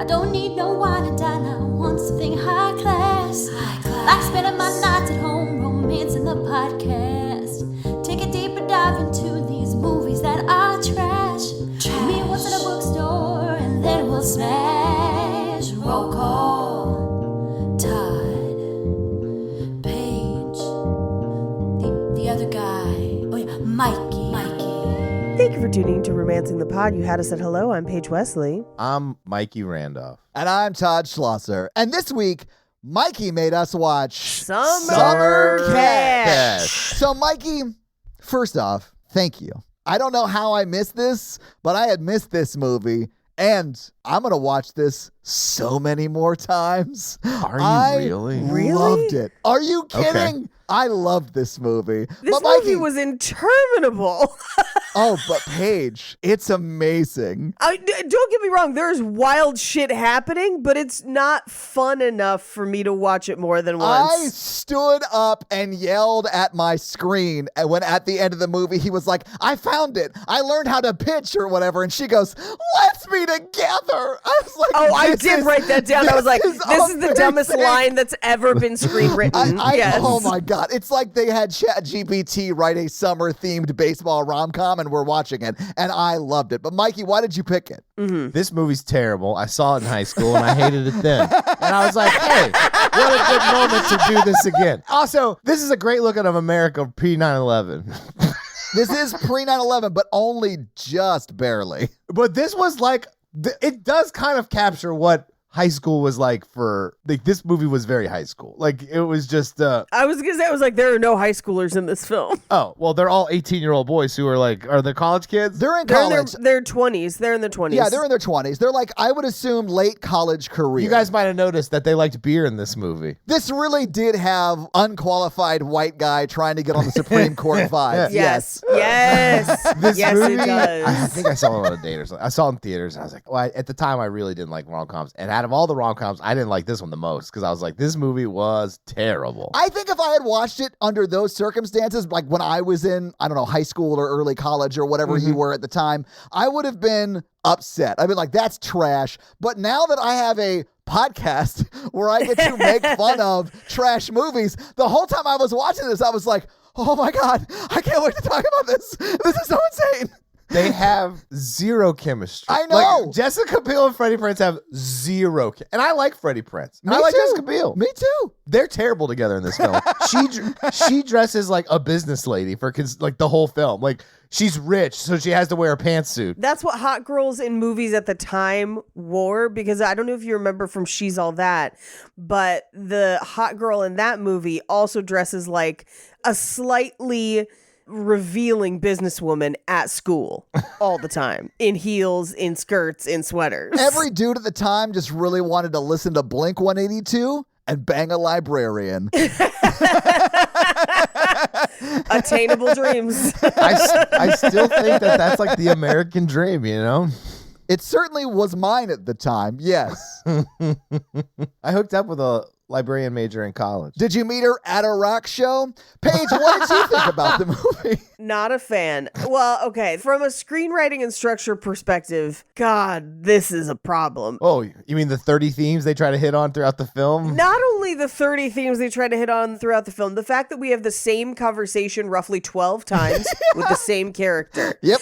don't need no wine and dine. I want something high class. Like spending my nights at home, romancing the podcast. Take a deeper dive into these movies that are trash. Meet once at a bookstore and then we'll smash. Roll call. Todd. Paige. The other guy. Oh yeah, Mikey. Thank you for tuning to Romancing the Pod. You had us at hello. I'm Paige Wesley. I'm Mikey Randolph. And I'm Todd Schlosser. And this week, Mikey made us watch Summer Cash. So, Mikey, first off, thank you. I don't know how I missed this, but I had missed this movie. And I'm going to watch this so many more times. Are you really? Really? Loved it. Are you kidding? Okay. I loved this movie. This but movie Mikey, was interminable. Oh, but Paige, it's amazing. Don't get me wrong. There's wild shit happening, but it's not fun enough for me to watch it more than once. I stood up and yelled at my screen and when at the end of the movie he was like, I found it. I learned how to pitch or whatever. And she goes, let's be together. I was like, oh, I did write that down. I was like, this is the dumbest line that's ever been screenwritten. Yes. Oh my God. It's like they had ChatGPT write a summer themed baseball rom-com and we're watching it. And I loved it. But Mikey, why did you pick it? Mm-hmm. This movie's terrible. I saw it in high school and I hated it then. And I was like, hey, what a good moment to do this again. Also, this is a great look at America pre 9/11. This is pre 9/11, but only just barely. But this was like, it does kind of capture what high school was like for, like, this movie was very high school. Like, it was just I was gonna say, I was like, there are no high schoolers in this film. Oh, well, they're all 18-year-old boys who are like, are they college kids? They're in college. They're 20s. They're in their 20s. Yeah, they're in their 20s. They're like, I would assume, late college career. You guys might have noticed that they liked beer in this movie. This really did have unqualified white guy trying to get on the Supreme Court vibes. Yes. Yes. This yes, movie, it does. I think I saw it on a date or something. I saw it in theaters and I was like, well, at the time I really didn't like rom-coms. And out of all the rom-coms, I didn't like this one the most because I was like, this movie was terrible. I think if I had watched it under those circumstances, like when I was in, I don't know, high school or early college or whatever you were at the time, I would have been upset. I'd been like, that's trash. But now that I have a podcast where I get to make fun of trash movies, the whole time I was watching this, I was like, oh my God, I can't wait to talk about this. This is so insane. They have zero chemistry. I know. Like, Jessica Beal and Freddie Prinze have zero. And I like Freddie Prinze. Me I like too. Jessica Beal. Me too. They're terrible together in this film. She dresses like a business lady for like the whole film. Like, she's rich, so she has to wear a pantsuit. That's what hot girls in movies at the time wore, because I don't know if you remember from She's All That, but the hot girl in that movie also dresses like a slightly revealing businesswoman at school all the time, in heels, in skirts, in sweaters. Every dude at the time just really wanted to listen to Blink 182 and bang a librarian. Attainable dreams. I still think that's like the American dream, you know? It certainly was mine at the time, yes. I hooked up with a librarian major in college. Did you meet her at a rock show? Paige, what did you think about the movie? Not a fan. Well, okay, from a screenwriting and structure perspective, God, this is a problem. Oh, you mean the 30 themes they try to hit on throughout the film? Not only the 30 themes they try to hit on throughout the film, the fact that we have the same conversation roughly 12 times with the same character. Yep.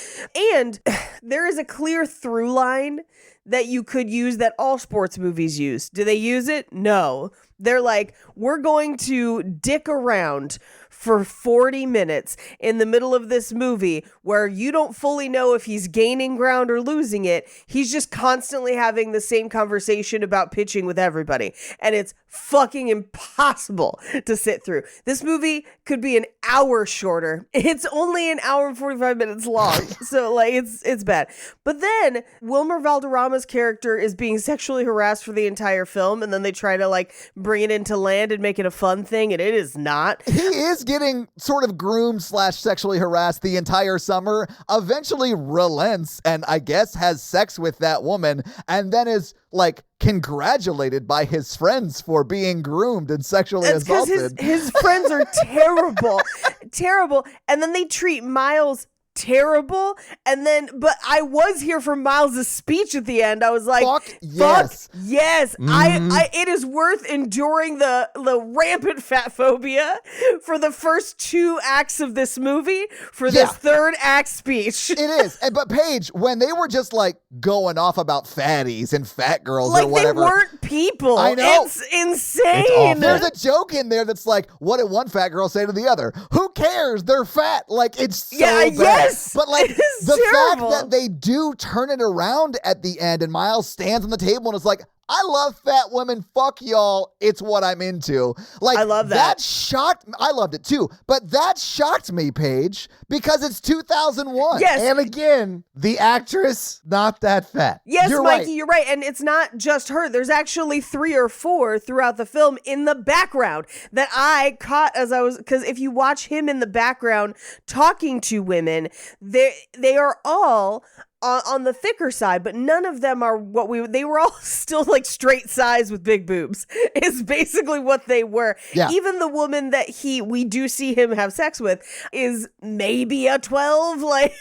And there is a clear through line that you could use that all sports movies use. Do they use it? No. They're like, we're going to dick around for 40 minutes in the middle of this movie where you don't fully know if he's gaining ground or losing it. He's just constantly having the same conversation about pitching with everybody. And it's fucking impossible to sit through. This movie could be an hour shorter. It's only an hour and 45 minutes long. So like it's bad. But then Wilmer Valderrama's character is being sexually harassed for the entire film, and then they try to like bring it into land and make it a fun thing, and it is not. He is getting sort of groomed / sexually harassed the entire summer, eventually relents and I guess has sex with that woman, and then is like congratulated by his friends for being groomed and sexually assaulted. His friends are terrible. Terrible. And then they treat Miles terrible. And then, but I was here for Miles' speech at the end. I was like, Fuck yes. yes. It is worth enduring the rampant fat phobia for the first 2 acts of this movie for this third act speech. It is. But Paige, when they were just like going off about fatties and fat girls like or whatever. they weren't people. I know. It's insane. There's a joke in there that's like, what did one fat girl say to the other? Who cares? They're fat. Like, it's so bad. Yes. But like It's the terrible. fact that they do turn it around at the end and Miles stands on the table and is like, I love fat women. Fuck y'all. It's what I'm into. Like, I love that. That shocked me. I loved it too. But that shocked me, Paige, because it's 2001. Yes. And again, the actress, not that fat. Yes, You're Mikey, right. you're right. And it's not just her. There's actually 3 or 4 throughout the film in the background that I caught as I was, because if you watch him in the background talking to women, they are all on the thicker side, but none of them are they were all still like straight size with big boobs is basically what they were. Yeah. Even the woman that we do see him have sex with is maybe a 12, like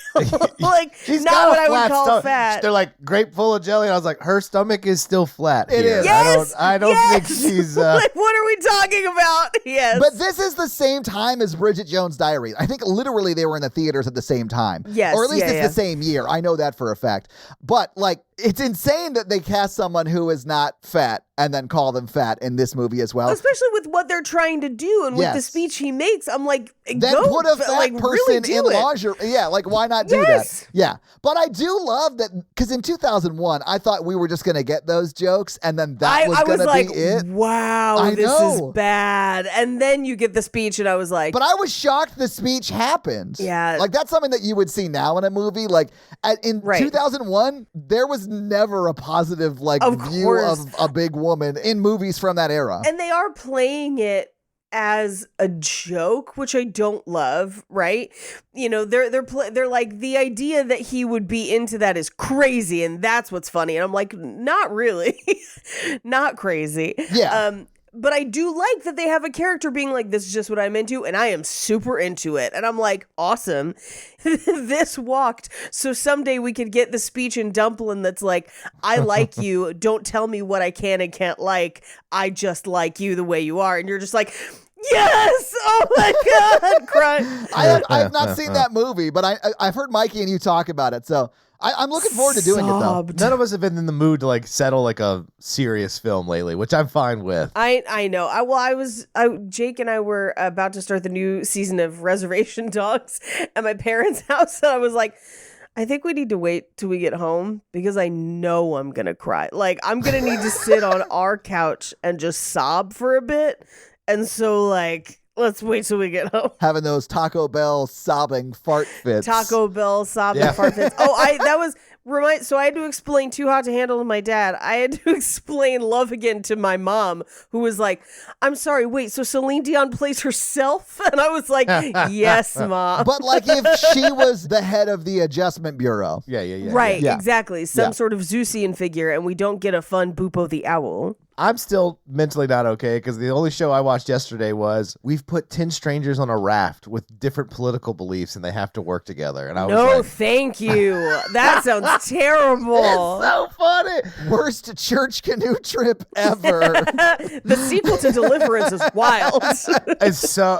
She's not got what a I would flat call stomach. fat. They're like grape full of jelly. And I was like, her stomach is still flat. It here. is. Yes, I don't think yes. she's. Like, what are we talking about? Yes. But this is the same time as Bridget Jones' Diary. I think literally they were in the theaters at the same time. Yes, Or at least yeah, it's yeah. the same year. I know that for a fact. But like, it's insane that they cast someone who is not fat and then call them fat in this movie as well. especially with what they're trying to do and with the Yes. speech he makes, I'm like, Then go put a fat like, person really do in it. lingerie. Yeah, like why not do Yes. that? Yeah. But I do love that because in 2001, I thought we were just going to get those jokes and then that was I going was to like, be it. wow, I this know. is bad. And then you get the speech, and I was like, But I was shocked the speech happened. Yeah. Like that's something that you would see now in a movie. Like in Right. 2001, there was never a positive like Of view course. of a big woman in movies from that era. and they are playing it as a joke, which I don't love, right? You know, they're like, the idea that he would be into that is crazy, and that's what's funny. And I'm like, not really, not crazy. Yeah. But I do like that they have a character being like, this is just what I'm into, and I am super into it. And I'm like, awesome. This walked. So someday we could get the speech in Dumplin' that's like, I like you. Don't tell me what I can and can't like. I just like you the way you are. And you're just like, yes! Oh my God! Crying. I have not seen that movie, but I've heard Mikey and you talk about it. So I'm looking forward to doing it though. Sobbed. None of us have been in the mood to like settle like a serious film lately, which I'm fine with. I know. Jake and I were about to start the new season of Reservation Dogs at my parents' house. And I was like, I think we need to wait till we get home because I know I'm going to cry. Like, I'm going to need to sit on our couch and just sob for a bit. And so, like, let's wait till we get home. Having those Taco Bell sobbing fart fits. Taco Bell sobbing Yeah. fart fits. So I had to explain Too Hot to Handle to my dad. I had to explain Love Again to my mom, who was like, I'm sorry, wait, so Celine Dion plays herself? And I was like, yes, Mom. But like if she was the head of the Adjustment Bureau. Yeah. Right, Yeah. exactly. Some Yeah. sort of Zeusian figure, and we don't get a fun Boopo the Owl. I'm still mentally not okay because the only show I watched yesterday was we've put 10 strangers on a raft with different political beliefs and they have to work together. And I was No, like, thank you. That sounds terrible. so funny. Worst church canoe trip ever. The sequel to Deliverance is wild. It's on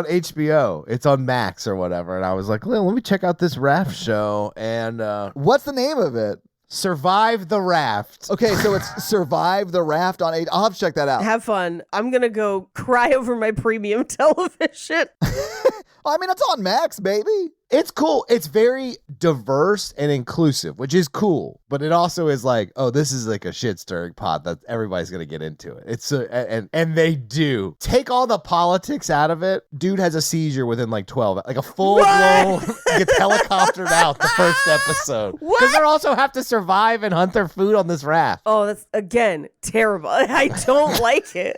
HBO. It's on Max or whatever. And I was like, let me check out this raft show and What's the name of it? Survive the Raft. Okay, so it's Survive the Raft on 8. I'll have to check that out. Have fun. I'm going to go cry over my premium television. I mean, it's on Max, baby. It's cool. It's very diverse and inclusive, which is cool. But it also is like, oh, this is like a shit stirring pot that everybody's gonna get into it. It's and they do take all the politics out of it. Dude has a seizure within like 12, like a full blown gets helicoptered out the first episode because they also have to survive and hunt their food on this raft. Oh, that's, again, terrible. I don't like it.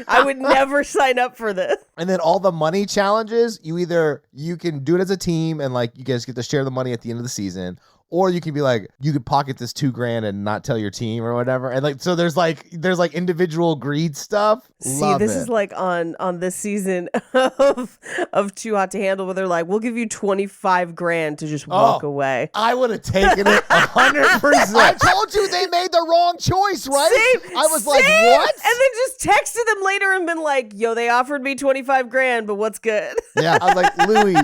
I would never sign up for this. And then all the money challenges, you can do it as a team and like you guys get to share the money at the end of the season, or you can be like, you could pocket this $2,000 and not tell your team or whatever. And like, so there's individual greed stuff. See, Love this it. is like on this season of Too Hot to Handle, where they're like, we'll give you $25,000 to just walk away. I would have taken it 100%. I told you they made the wrong choice, right? Same, I was like, same. what? And then just texted them later and been like, yo, they offered me $25,000, but what's good? Yeah. I was like, Louis,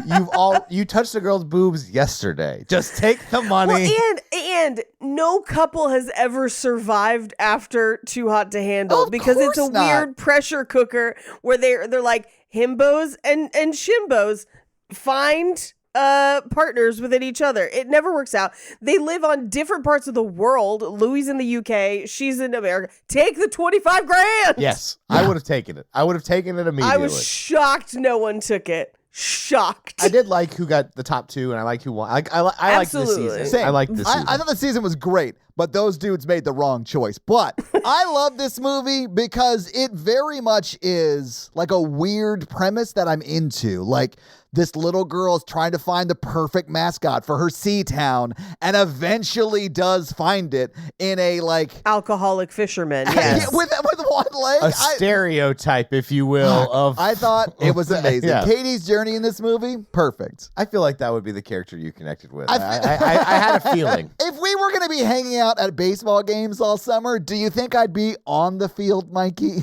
you touched a girl's boobs yesterday. Just take the money. Well, and no couple has ever survived after Too Hot to Handle, Of because it's a course not. weird pressure cooker where they're like himbos and shimbos find partners within each other. It never works out. They live on different parts of the world. Louis in the UK, she's in America. Take the $25,000. Yes, I would have taken it. I would have taken it immediately. I was shocked no one took it. Shocked. I did like who got the top two, and I like who won. I like this Absolutely. season. Same. I like this season. I thought the season was great, but those dudes made the wrong choice. But I love this movie because it very much is like a weird premise that I'm into. Like, this little girl is trying to find the perfect mascot for her sea town and eventually does find it in a like Alcoholic fisherman. Yes. with one leg. a stereotype, if you will, of. I thought it was amazing. Yeah. Katie's journey in this movie, perfect. I feel like that would be the character you connected with. I I had a feeling. If we were going to be hanging out at baseball games all summer, do you think I'd be on the field, Mikey?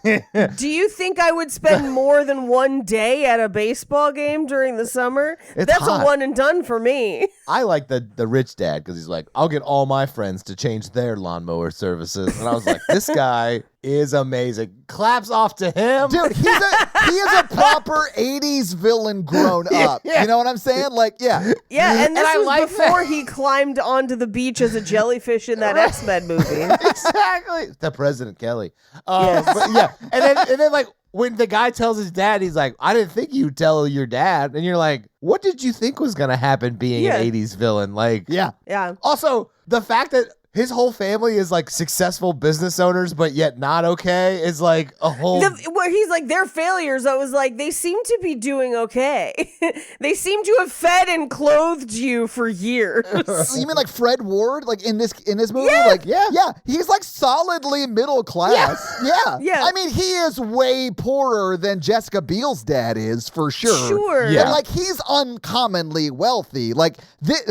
Do you think I would spend more than one day at a baseball game during the summer? It's That's hot. a one and done for me. I like the rich dad because he's like, I'll get all my friends to change their lawnmower services. And I was like, this guy is amazing. Claps off to him. Dude, he is a proper 80s villain grown up. Yeah. You know what I'm saying? Like, yeah. Yeah, and this I was like before that. he climbed onto the beach as a jellyfish in that X-Men movie. Exactly. The President Kelly. But yeah. And then like when the guy tells his dad, he's like, I didn't think you'd tell your dad. And you're like, what did you think was going to happen being Yeah. an 80s villain? Like, Yeah. Yeah. also, the fact that his whole family is like successful business owners, but yet not okay is like a whole. Where he's like, they're failures. I was like, they seem to be doing okay. They seem to have fed and clothed you for years. You mean like Fred Ward, like in this movie? Yeah. Like, yeah, he's like solidly middle class. Yeah. Yeah. I mean, he is way poorer than Jessica Biel's dad is for sure. Sure. Yeah. But like, he's uncommonly wealthy. Like,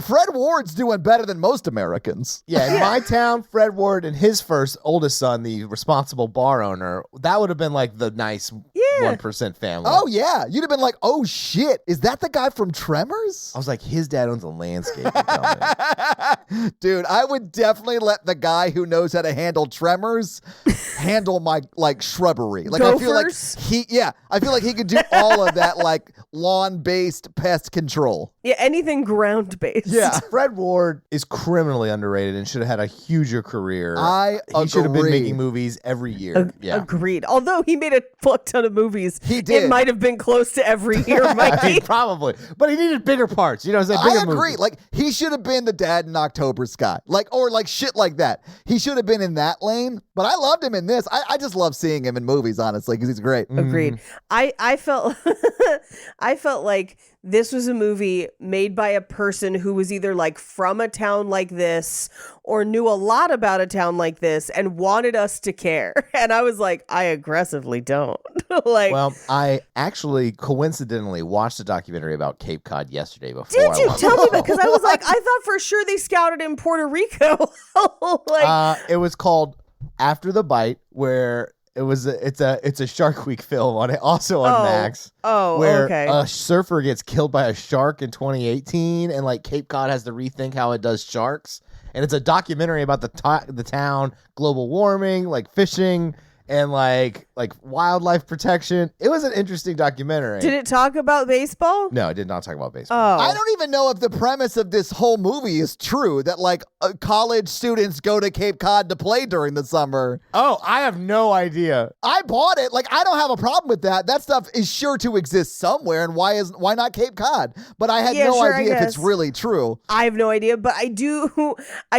Fred Ward's doing better than most Americans. Yeah, in my town, Fred Ward and his oldest son, the responsible bar owner, that would have been like the nice 1% family. Oh yeah, you'd have been like, "Oh shit, is that the guy from Tremors?" I was like, his dad owns a landscaping company. Dude, I would definitely let the guy who knows how to handle Tremors handle my like shrubbery. Like I feel like Gophers? I feel like he could do all of that like lawn-based pest control. Yeah, anything ground-based. Yeah. Fred Ward is criminally underrated and should have had a huger career. He should have been agree. making movies every year. Yeah. Agreed. Although he made a fuck ton of movies. He did. It might have been close to every year, I Mikey. mean, probably. But he needed bigger parts. You know what I'm saying? I Bigger agree. movies. Like he should have been the dad in October Sky. Like or like shit like that. He should have been in that lane. But I loved him in this. I just love seeing him in movies, honestly, because he's great. Agreed. I felt I felt like this was a movie made by a person who was either like from a town like this or knew a lot about a town like this and wanted us to care. And I was like, I aggressively don't. Like, Well, I actually coincidentally watched a documentary about Cape Cod yesterday before. did you I tell me? Because I was like, I thought for sure they scouted in Puerto Rico. Like, It was called After the Bite, where it's a Shark Week film on it, also on Max. Oh, where okay. a surfer gets killed by a shark in 2018, and like Cape Cod has to rethink how it does sharks. And it's a documentary about the town, global warming, like fishing, and like wildlife protection. It was an interesting documentary. Did it talk about baseball? No, it did not talk about baseball. Oh. I don't even know if the premise of this whole movie is true, that like college students go to Cape Cod to play during the summer. Oh, I have no idea. I bought it. Like I don't have a problem with that. That stuff is sure to exist somewhere, and why not Cape Cod? But I had Yeah, no sure, I idea if it's guess. really true. I have no idea, but I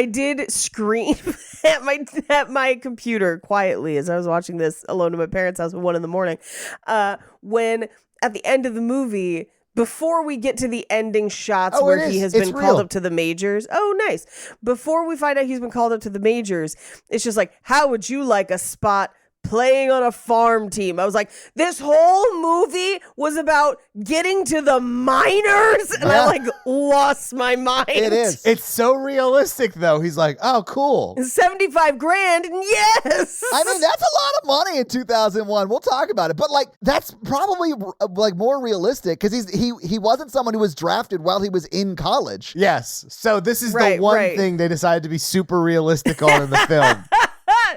did scream at my computer quietly as I was watching this alone in my parents' house at 1 a.m. When at the end of the movie, before we get to the ending shots Oh, where it he is. has It's been real. called up to the majors. Oh, nice. Before we find out he's been called up to the majors, it's just like, how would you like a spot playing on a farm team? I was like, this whole movie was about getting to the minors, and I like lost my mind. It is. It's so realistic, though. He's like, oh, cool. $75,000, yes. I mean, that's a lot of money in 2001. We'll talk about it, but like that's probably like more realistic because he wasn't someone who was drafted while he was in college. Yes. So this is Right, the one right. thing they decided to be super realistic on in the film.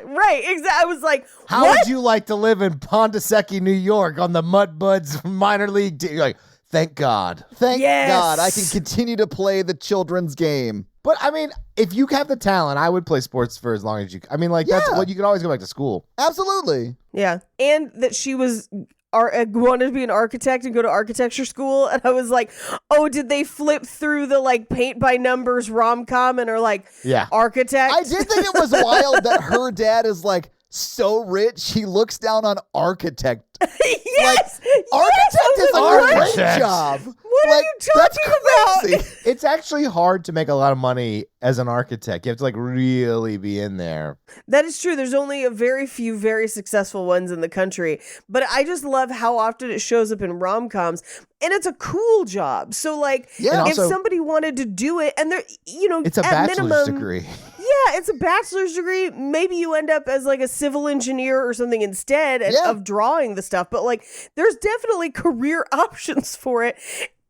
Right, exactly. I was like, How what? would you like to live in Pondasecki, New York on the Mudbuds minor league team? You're like, thank God. Thank Yes. God I can continue to play the children's game. But I mean, if you have the talent, I would play sports for as long as you. I mean, like that's Yeah. what you could always go back to school. Absolutely. Yeah. And that she was wanted to be an architect and go to architecture school. And I was like, oh, did they flip through the like paint by numbers rom-com and are like, Yeah. architect? I did think it was wild that her dad is like so rich he looks down on architect. Yes. Architect is a great Architect. job. What are Like, you talking that's about? crazy. It's actually hard to make a lot of money as an architect. You have to like really be in there. That is true. There's only a very few very successful ones in the country. But I just love how often it shows up in rom-coms. And it's a cool job. So like Yeah. And if also- somebody wanted to do it and they're It's a at bachelor's minimum, degree. Yeah, it's a bachelor's degree. Maybe you end up as like a civil engineer or something instead of drawing the stuff. But like, there's definitely career options for it.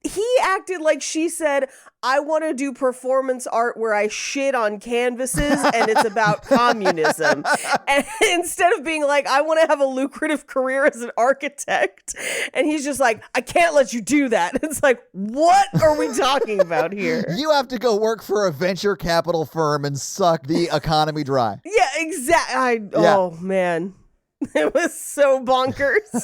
He acted like she said, I want to do performance art where I shit on canvases and it's about communism. And instead of being like, I want to have a lucrative career as an architect. And he's just like, I can't let you do that. It's like, what are we talking about here? You have to go work for a venture capital firm and suck the economy dry. Yeah, exactly. Oh, man. It was so bonkers.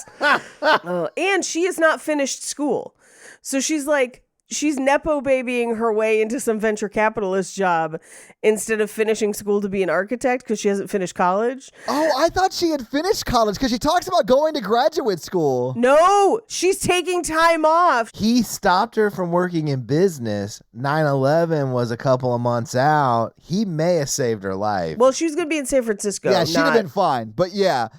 And she has not finished school. So she's like, she's Nepo babying her way into some venture capitalist job instead of finishing school to be an architect because she hasn't finished college. Oh, I thought she had finished college because she talks about going to graduate school. No, she's taking time off. He stopped her from working in business. 9/11 was a couple of months out. He may have saved her life. Well, she was going to be in San Francisco. Yeah, she'd have been fine. But yeah,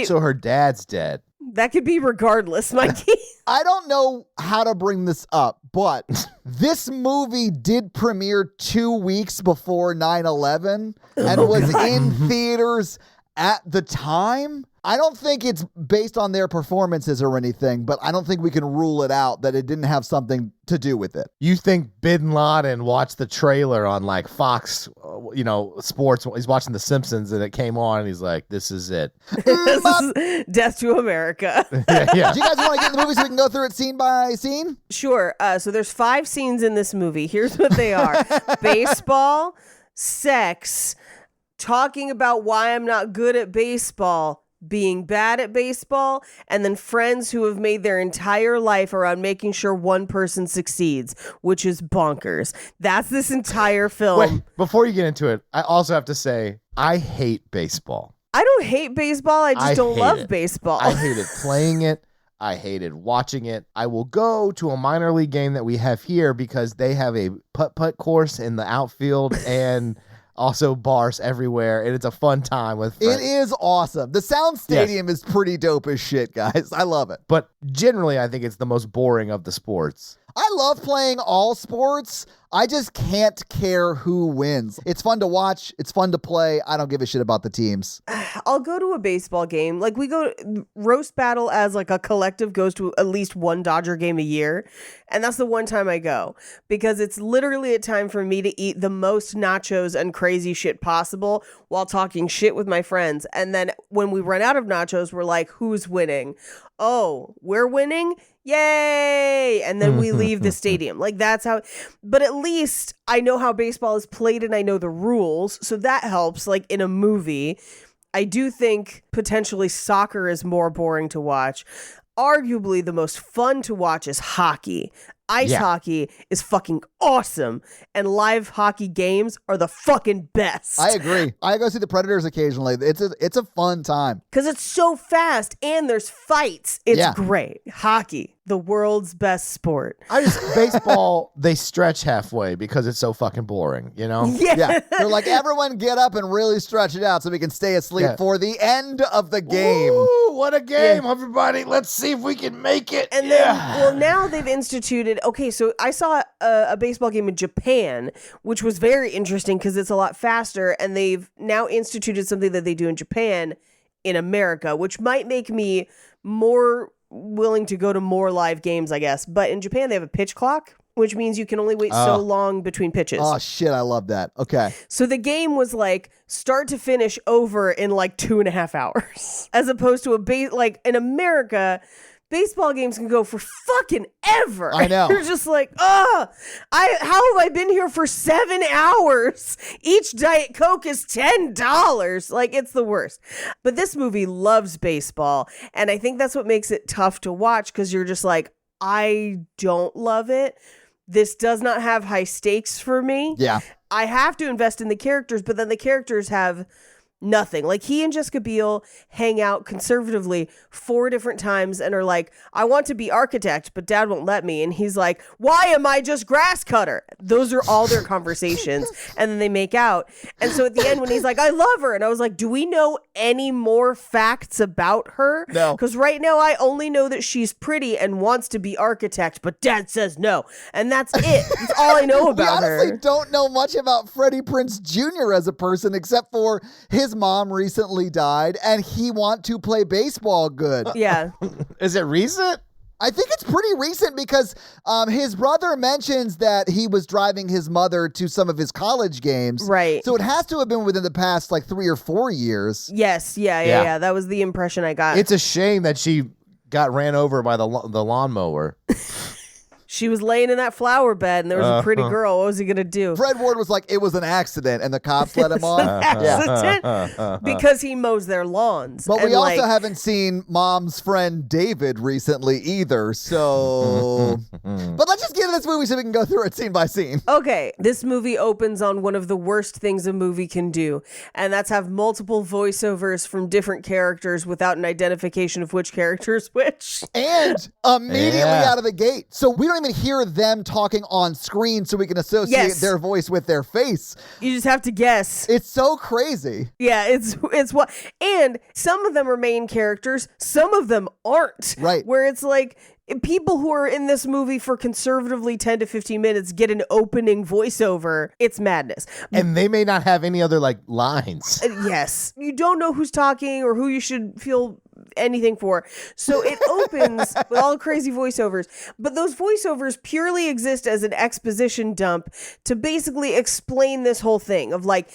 So her dad's dead. that could be regardless, Mikey. I don't know how to bring this up, but this movie did premiere 2 weeks before 9/11 and was in theaters at the time. I don't think it's based on their performances or anything, but I don't think we can rule it out that it didn't have something to do with it. You think Bin Laden watched the trailer on like Fox, sports? He's watching The Simpsons and it came on and he's like, this is it. This is Death to America. Yeah. Do you guys want to get in the movie so we can go through it scene by scene? Sure. So there's 5 scenes in this movie. Here's what they are. Baseball, sex, talking about why I'm not good at baseball, being bad at baseball, and then friends who have made their entire life around making sure one person succeeds, which is bonkers. That's this entire film. Wait, before you get into it, I also have to say, I hate baseball. I don't hate baseball. I just I don't hate love it. baseball. I hated playing it. I hated watching it. I will go to a minor league game that we have here because they have a putt-putt course in the outfield and also bars everywhere, and it's a fun time with friends. It is awesome. The Sound Stadium is pretty dope as shit, guys. I love it. But generally, I think it's the most boring of the sports. I love playing all sports. I just can't care who wins. It's fun to watch. It's fun to play. I don't give a shit about the teams. I'll go to a baseball game. Like we go roast battle as like a collective goes to at least one Dodger game a year. And that's the one time I go because it's literally a time for me to eat the most nachos and crazy shit possible while talking shit with my friends. And then when we run out of nachos, we're like, who's winning? Oh, we're winning? Yay! And then we leave the stadium. Like that's how, but at least I know how baseball is played and I know the rules. So that helps. Like in a movie, I do think potentially soccer is more boring to watch. Arguably the most fun to watch is hockey. Ice hockey is fucking awesome. And live hockey games are the fucking best. I agree. I go see the Predators occasionally. It's a fun time. Because it's so fast and there's fights. It's great. Hockey. the world's best sport. Baseball, they stretch halfway because it's so fucking boring, you know? Yeah. They're like, everyone get up and really stretch it out so we can stay asleep for the end of the game. Ooh, what a game, everybody. Let's see if we can make it. And then, well, now they've instituted, okay, so I saw a baseball game in Japan, which was very interesting because it's a lot faster, and they've now instituted something that they do in Japan in America, which might make me more willing to go to more live games, I guess. But in Japan, they have a pitch clock, which means you can only wait so long between pitches. Oh, shit, I love that. Okay. So the game was like start to finish over in like 2.5 hours, as opposed to like in America, baseball games can go for fucking ever. I know. You're just like, how have I been here for 7 hours? Each Diet Coke is $10. Like, it's the worst. But this movie loves baseball. And I think that's what makes it tough to watch, because you're just like, I don't love it. This does not have high stakes for me. Yeah. I have to invest in the characters, but then the characters have nothing. Like, he and Jessica Beal hang out conservatively 4 different times and are like, I want to be architect, but dad won't let me. And he's like, why am I just grass cutter? Those are all their conversations. And then they make out. And so at the end, when he's like, I love her. And I was like, do we know any more facts about her? No. Because right now I only know that she's pretty and wants to be architect, but dad says no. And that's it. That's all I know about we honestly her. don't know much about Freddie Prinze Jr. as a person, except for his mom recently died and he want to play baseball good. Yeah. Is it recent? I think it's pretty recent because his brother mentions that he was driving his mother to some of his college games. Right. So it has to have been within the past like 3 or 4 years. Yes. Yeah. That was the impression I got. It's a shame that she got ran over by the lawnmower. She was laying in that flower bed and there was a pretty girl. What was he going to do? Fred Ward was like, it was an accident, and the cops let him off. Accident because he mows their lawns. But we And, also haven't seen Mom's friend David recently either, so... But let's just get into this movie so we can go through it scene by scene. Okay, this movie opens on one of the worst things a movie can do, and that's have multiple voiceovers from different characters without an identification of which character is which. And immediately out of the gate. So we don't even hear them talking on screen so we can associate their voice with their face. You just have to guess. It's so crazy. Yeah, it's what, and some of them are main characters, some of them aren't. Right. Where it's like people who are in this movie for conservatively 10 to 15 minutes get an opening voiceover. It's madness. And they may not have any other like lines. Yes. You don't know who's talking or who you should feel anything for. So it opens with all crazy voiceovers, but those voiceovers purely exist as an exposition dump to basically explain this whole thing of like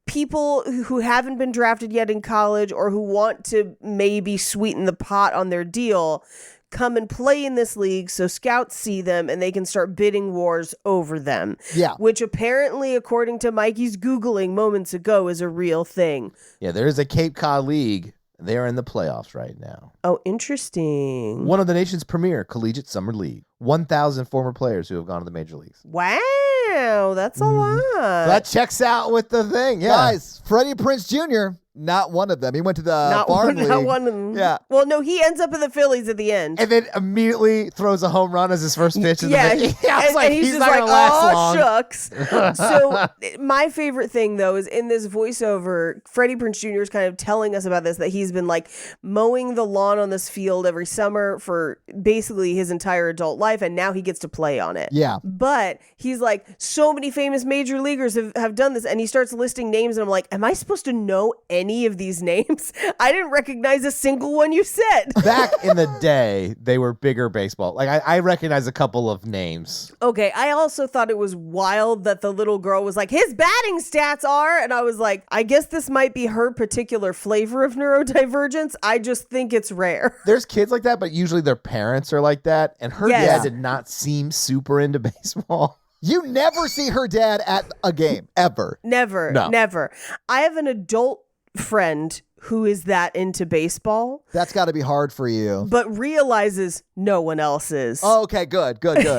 people who haven't been drafted yet in college or who want to maybe sweeten the pot on their deal come and play in this league so scouts see them and they can start bidding wars over them. Yeah. Which apparently, according to Mikey's Googling moments ago, is a real thing. Yeah, there is a Cape Cod League. They are in the playoffs right now. Oh, interesting. One of the nation's premier collegiate summer league. 1,000 former players who have gone to the major leagues. Wow, that's a lot. That checks out with the thing, yeah. Guys, Freddie Prinze Jr., not one of them. He went to the farm league. Not one of them. Yeah. Well, no, he ends up in the Phillies at the end. And then immediately throws a home run as his first pitch. I was like, and he's just not like, gonna last oh, long. shucks. So my favorite thing, though, is in this voiceover, Freddie Prinze Jr. is kind of telling us about this, that he's been like mowing the lawn on this field every summer for basically his entire adult life, and now he gets to play on it. Yeah. But he's like, so many famous major leaguers have done this, and he starts listing names, and I'm like, am I supposed to know any of these names? I didn't recognize a single one you said. Back in the day, they were bigger baseball. Like, I recognize a couple of names. Okay, I also thought it was wild that the little girl was like, his batting stats are, and I was like, I guess this might be her particular flavor of neurodivergence. I just think it's rare. There's kids like that, but usually their parents are like that. And her Yes. dad did not seem super into baseball. You never see her dad at a game, ever. Never. No. Never. I have an adult friend who is that into baseball, That's got to be hard for you. but realizes no one else is. Oh, okay, good.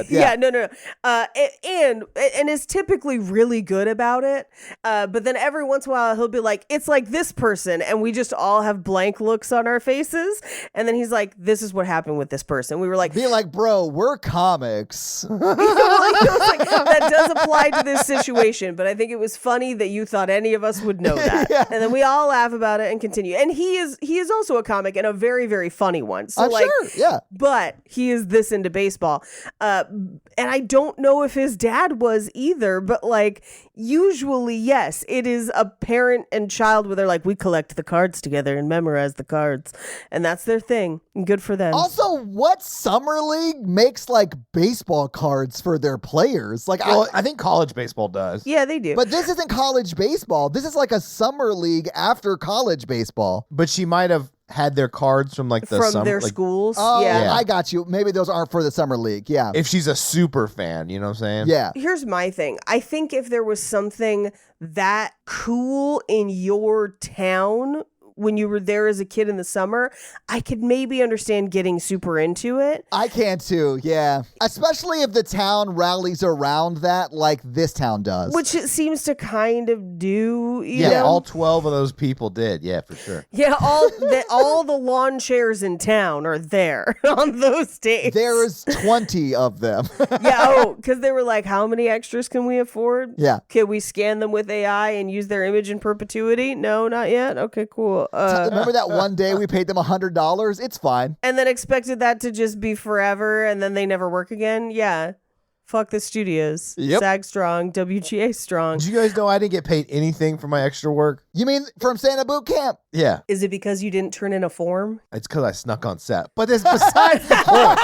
Yeah, no. And is typically really good about it. But then every once in a while he'll be like, it's like this person, and we just all have blank looks on our faces. And then he's like, this is what happened with this person. We were like, Be like, bro, we're comics. that does apply to this situation, but I think it was funny that you thought any of us would know that. Yeah. And then we all laugh about it and continue. And he is also a comic and a very, very funny one. So I'm sure, yeah. But he is this into baseball. And I don't know if his dad was either, but like usually, yes, it is a parent and child where they're like, we collect the cards together and memorize the cards. And that's their thing. And good for them. Also, what summer league makes like baseball cards for their players? Like, Well, I think college baseball does. Yeah, they do. but this isn't college baseball. This is like a summer league after college baseball. But she might have had their cards from like the from summer, their like, schools. Oh, Yeah. I got you. Maybe those aren't for the summer league. Yeah. if she's a super fan, you know what I'm saying? Yeah. Here's my thing. I think if there was something that cool in your town when you were there as a kid in the summer, I could maybe understand getting super into it. I can too, yeah. Especially if the town rallies around that like this town does. Which it seems to kind of do, you Yeah, know? all 12 of those people did. Yeah, for sure. Yeah, all the lawn chairs in town are there on those days. There's 20 of them. Yeah, because they were like, how many extras can we afford? Yeah. Can we scan them with AI and use their image in perpetuity? No, not yet. Okay, cool. Remember that one day we paid them $100? It's fine. And then expected that to just be forever and then they never work again? Yeah. Fuck the studios. Yep. SAG strong, WGA strong. Did you guys know I didn't get paid anything for my extra work? You mean from Santa Boot Camp? Yeah, Is it because you didn't turn in a form? it's because I snuck on set. But it's besides the point.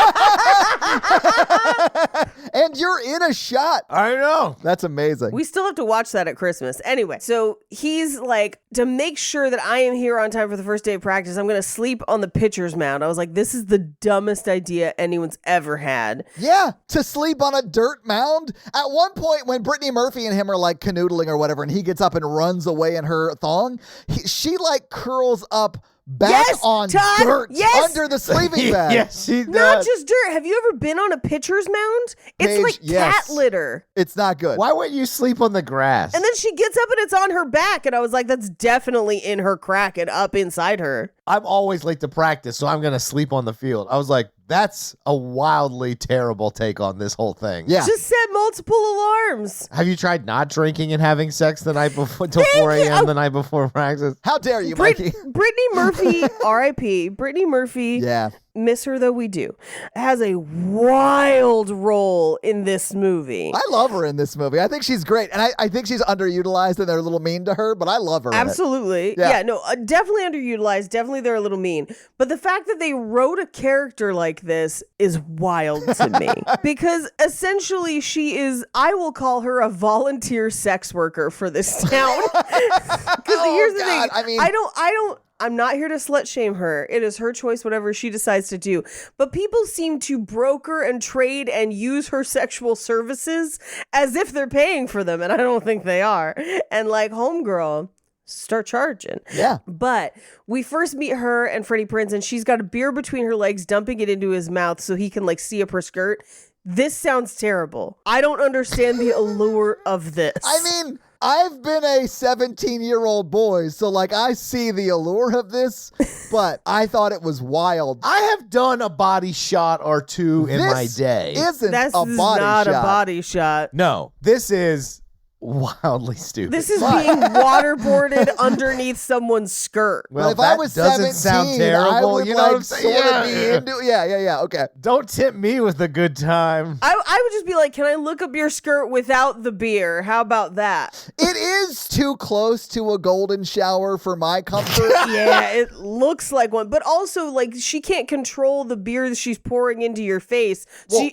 And you're in a shot. I know. That's amazing. We still have to watch that at Christmas. Anyway, so he's like, to make sure that I am here on time for the first day of practice, I'm going to sleep on the pitcher's mound. I was like, this is the dumbest idea anyone's ever had. Yeah, to sleep on a dirt mound. At one point, when Brittany Murphy and him are like canoodling or whatever, and he gets up and runs away in her thong, she like curls up back Yes, on Todd, dirt yes. under the sleeping bag. Yes, she Not does. just dirt. Have you ever been on a pitcher's mound? It's Paige, like yes. cat litter. It's not good. Why wouldn't you sleep on the grass? And then she gets up and it's on her back. And I was like, that's definitely in her crack and up inside her. I'm always late to practice, so I'm going to sleep on the field. I was like, that's a wildly terrible take on this whole thing. Yeah. Just set multiple alarms. Have you tried not drinking and having sex the night before, till 4 you. a.m. the night before practice? How dare you, Mikey? Brittany Murphy, R.I.P. Brittany Murphy, Yeah. miss her though we do, has a wild role in this movie. I love her in this movie. I think she's great. And I think she's underutilized and they're a little mean to her, but I love her. in it. Absolutely. Yeah. Yeah, no, definitely underutilized. Definitely they're a little mean. But the fact that they wrote a character like this is wild to me. Because essentially she is, I will call her a volunteer sex worker for this town. Because here's the God, thing. I mean- I'm not here to slut shame her. It is her choice, whatever she decides to do. But people seem to broker and trade and use her sexual services as if they're paying for them. And I don't think they are. And like, homegirl, start charging. Yeah. But we first meet her and Freddie Prinze, and she's got a beer between her legs, dumping it into his mouth so he can like see up her skirt. This sounds terrible. I don't understand the allure of this. I mean, I've been a 17-year-old boy, so like I see the allure of this, but I thought it was wild. I have done a body shot or two in my This day. Isn't That's a body not shot. a body shot. No, this is wildly stupid. This is being waterboarded underneath someone's skirt. well, But if I that was doesn't 17, sound terrible. I would You know what I'm like saying? sort of be Yeah. into yeah, okay. Don't tip me with a good time. I would just be like, can I look up your skirt without the beer? How about that? It is too close to a golden shower for my comfort. Yeah, it looks like one. But also, like, she can't control the beer that she's pouring into your face.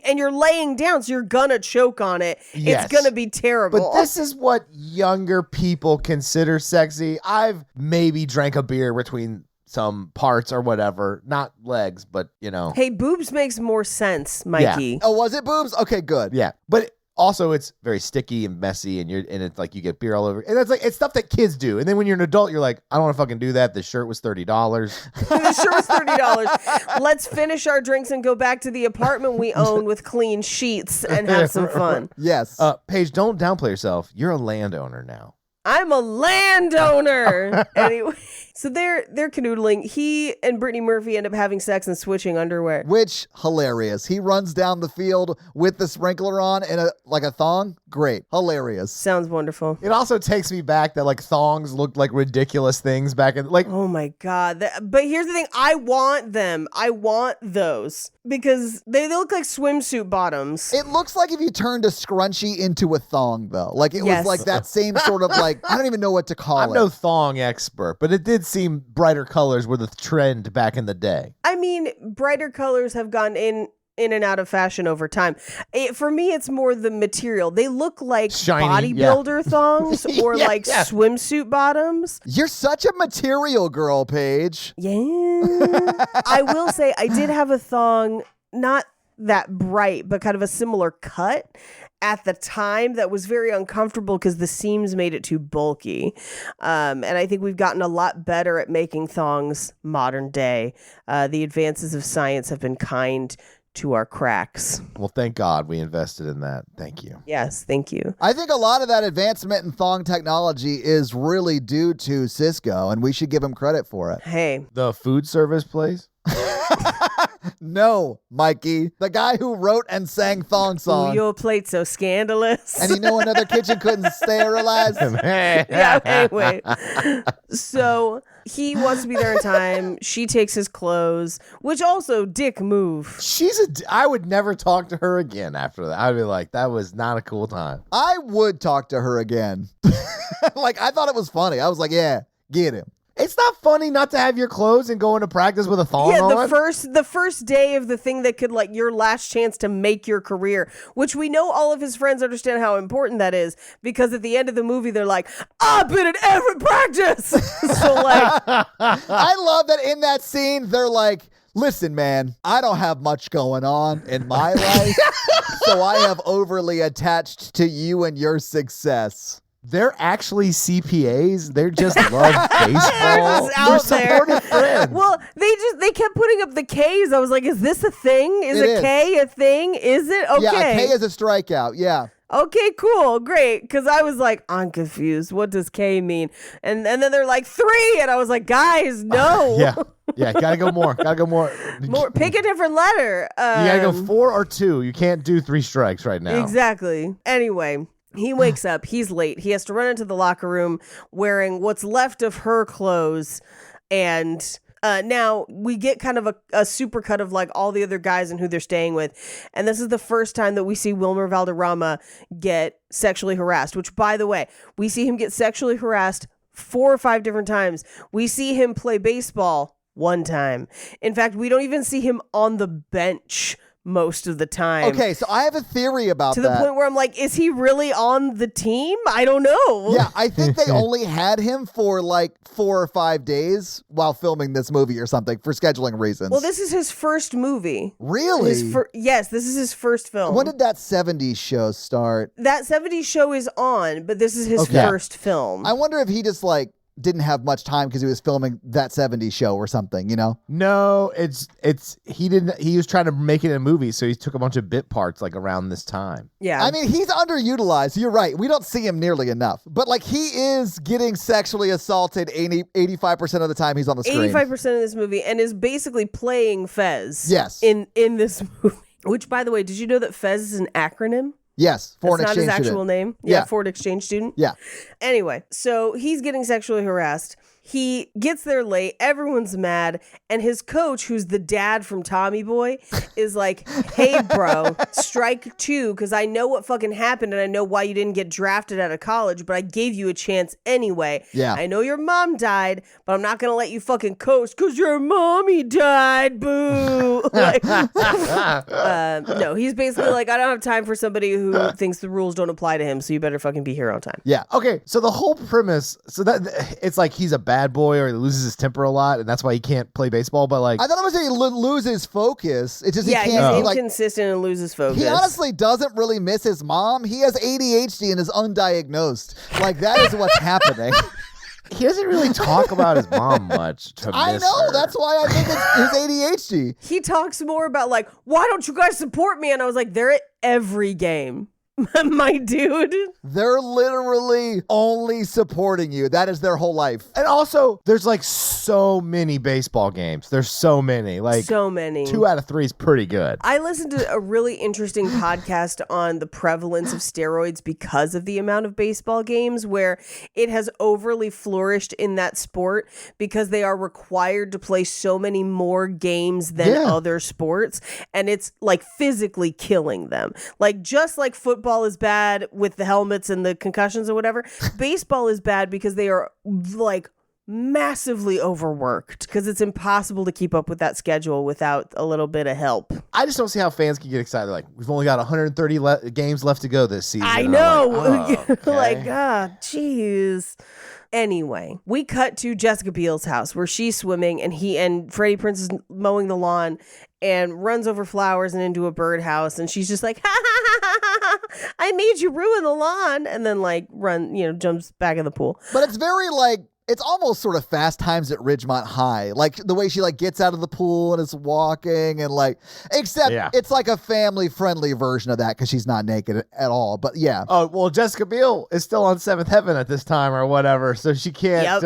And you're laying down, so you're gonna choke on it. Yes. It's gonna be terrible. But this is what younger people consider sexy. I've maybe drank a beer between some parts or whatever. Not legs, but you know. Hey, boobs makes more sense, Mikey. Oh, was it boobs? Okay, good. Yeah. But Also, it's very sticky and messy, and it's like you get beer all over. And it's stuff that kids do. And then when you're an adult, you're like, I don't want to fucking do that. The shirt was $30. The shirt was $30. Let's finish our drinks and go back to the apartment we own with clean sheets and have some fun. Yes. Paige, don't downplay yourself. You're a landowner now. I'm a landowner. Anyway, so they're canoodling. He and Brittany Murphy end up having sex and switching underwear. Which, hilarious. He runs down the field with the sprinkler on and a thong. Great. Hilarious. Sounds wonderful. It also takes me back that like thongs looked like ridiculous things back in like. Oh my God. But here's the thing. I want them. I want those because they look like swimsuit bottoms. It looks like if you turned a scrunchie into a thong, though. Like it Yes. was like that same sort of like, I don't even know what to call I'm it. no thong expert, but it did seem brighter colors were the trend back in the day. I mean, brighter colors have gone in and out of fashion over time. For me, it's more the material. They look like Shiny, bodybuilder thongs or Yeah, like yeah. swimsuit bottoms. You're such a material girl, Paige. Yeah. I will say I did have a thong, not that bright, but kind of a similar cut at the time that was very uncomfortable because the seams made it too bulky. And I think we've gotten a lot better at making thongs modern day. The advances of science have been kind to our cracks. Well, thank God we invested in that. Thank you. Yes, thank you. I think a lot of that advancement in thong technology is really due to Cisco, and we should give him credit for it. Hey, The food service place? No, Mikey, the guy who wrote and sang thong ooh, song. your plate so scandalous. And another kitchen couldn't sterilize. Yeah, anyway. So he wants to be there in time. She takes his clothes, which also dick move. I would never talk to her again after that. I'd be like, that was not a cool time. I would talk to her again. Like, I thought it was funny. I was like, yeah, get him. It's not funny not to have your clothes and go into practice with a thong Yeah, on. the first day of the thing that could like your last chance to make your career, which we know all of his friends understand how important that is because at the end of the movie they're like, I've been in every practice. So like, I love that in that scene, they're like, listen, man, I don't have much going on in my life, so I have overly attached to you and your success. They're actually CPAs. They're just love baseball. just out They're there. supportive friends. Well, they kept putting up the K's. I was like, is this a thing? Is It a is. K a thing? Is it? Okay. Yeah, a K is a strikeout. Yeah. Okay, cool, great. Because I was like, I'm confused. What does K mean? And then they're like 3, and I was like, guys, no. Yeah. Gotta go more. More. Pick a different letter. You gotta go 4 or 2. You can't do 3 strikes right now. Exactly. Anyway. He wakes up. He's late. He has to run into the locker room wearing what's left of her clothes. And now we get kind of a supercut of like all the other guys and who they're staying with. And this is the first time that we see Wilmer Valderrama get sexually harassed, which, by the way, we see him get sexually harassed 4 or 5 different times. We see him play baseball 1 time. In fact, we don't even see him on the bench most of the time. Okay, so I have a theory about To that. the point where I'm like, is he really on the team? I don't know. Yeah, I think they only had him for like 4 or 5 days while filming this movie or something for scheduling reasons. Well, this is his first movie. Really? Yes, this is his first film. When did that 70s show start? That 70s show is on, but this is his Okay. first film. I wonder if he just like didn't have much time because he was filming that 70s show or something, you know? No, he was trying to make it a movie, so he took a bunch of bit parts like around this time. Yeah. I mean, he's underutilized. You're right. We don't see him nearly enough. But like he is getting sexually assaulted 85% of the time he's on the screen. 85% of this movie and is basically playing Fez. Yes. In this movie. Which, by the way, did you know that Fez is an acronym? Yes, foreign That's not his exchange actual student. name. Yeah. Foreign exchange student. Yeah. Anyway, so he's getting sexually harassed. He gets there late. Everyone's mad. And his coach, who's the dad from Tommy Boy, is like, hey, bro, strike 2, because I know what fucking happened and I know why you didn't get drafted out of college, but I gave you a chance anyway. Yeah. I know your mom died, but I'm not going to let you fucking coach because your mommy died. Boo. Like, no, he's basically like, I don't have time for somebody who thinks the rules don't apply to him, so you better fucking be here on time. Yeah. Okay, so the whole premise, so that it's like he's a bad boy or he loses his temper a lot, and that's why he can't play baseball. But like, I thought I was saying he loses focus. It's just Yeah, he can't. he's Like, inconsistent and loses focus. he honestly doesn't really miss his mom. He has ADHD and is undiagnosed. Like, that is what's happening. he doesn't really talk about his mom much. I miss know. her. That's why I think it's his ADHD. He talks more about like, why don't you guys support me? And I was like, they're at every game. My dude. They're literally only supporting you. That is their whole life. And also, there's like so many baseball games. There's so many. Like So many. 2 out of 3 is pretty good. I listened to a really interesting podcast on the prevalence of steroids because of the amount of baseball games where it has overly flourished in that sport because they are required to play so many more games than other sports. And it's like physically killing them. Like just like football is bad with the helmets and the concussions or whatever, baseball is bad because they are like massively overworked because it's impossible to keep up with that schedule without a little bit of help. I just don't see how fans can get excited. Like, we've only got 130 games left to go this season. I And know. I'm like, oh, okay. Like, jeez. Anyway, we cut to Jessica Beal's house where she's swimming and Freddie Prinze is mowing the lawn and runs over flowers and into a birdhouse. And she's just like, ha, ha, ha, ha, ha, I made you ruin the lawn. And then like jumps back in the pool. But it's very like, it's almost sort of Fast Times at Ridgemont High. Like the way she like gets out of the pool and is walking and like, except it's like a family friendly version of that because she's not naked at all. But yeah. Oh, well, Jessica Biel is still on 7th heaven at this time or whatever. So she can't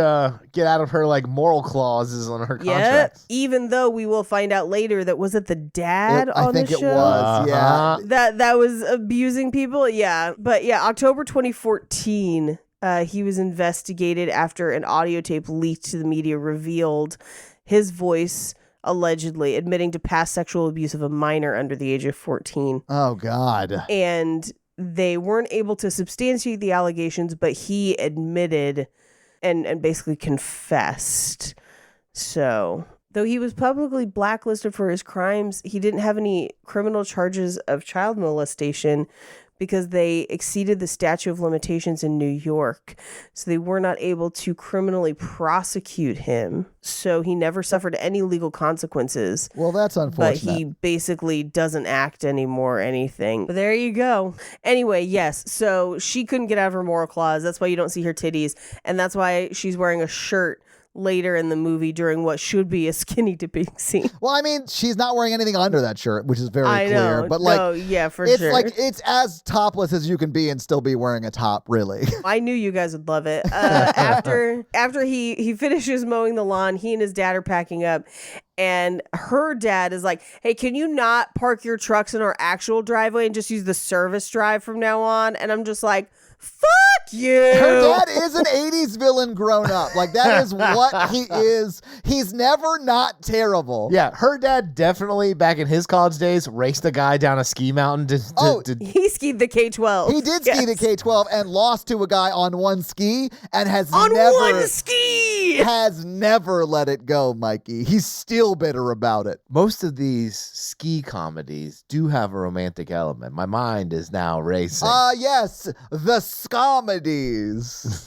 get out of her like moral clauses on her contracts. Even though we will find out later that was it the dad on the show? I think it was. Yeah. That was abusing people. Yeah. But yeah, October 2014. He was investigated after an audio tape leaked to the media revealed his voice allegedly admitting to past sexual abuse of a minor under the age of 14. Oh, God. And they weren't able to substantiate the allegations, but he admitted and basically confessed. So, though he was publicly blacklisted for his crimes, he didn't have any criminal charges of child molestation because they exceeded the statute of limitations in New York. So they were not able to criminally prosecute him. So he never suffered any legal consequences. Well, that's unfortunate. But he basically doesn't act anymore or anything. But there you go. Anyway, yes. So she couldn't get out of her moral clause. That's why you don't see her titties. And that's why she's wearing a shirt later in the movie during what should be a skinny dipping scene. Well, I mean, she's not wearing anything under that shirt, which is very clear. Know. But like, no, yeah, for it's sure. like it's as topless as you can be and still be wearing a top, really. I knew you guys would love it. After he finishes mowing the lawn, he and his dad are packing up. And her dad is like, hey, can you not park your trucks in our actual driveway and just use the service drive from now on? And I'm just like, fuck you. Her dad is an 80s villain grown up. Like, that is what he is. He's never not terrible. Yeah, her dad definitely, back in his college days, raced a guy down a ski mountain to he skied the K-12. He did ski the K-12 and lost to a guy on one ski and has never let it go, Mikey. He's still bitter about it. Most of these ski comedies do have a romantic element. My mind is now racing. Yes, the scomedies.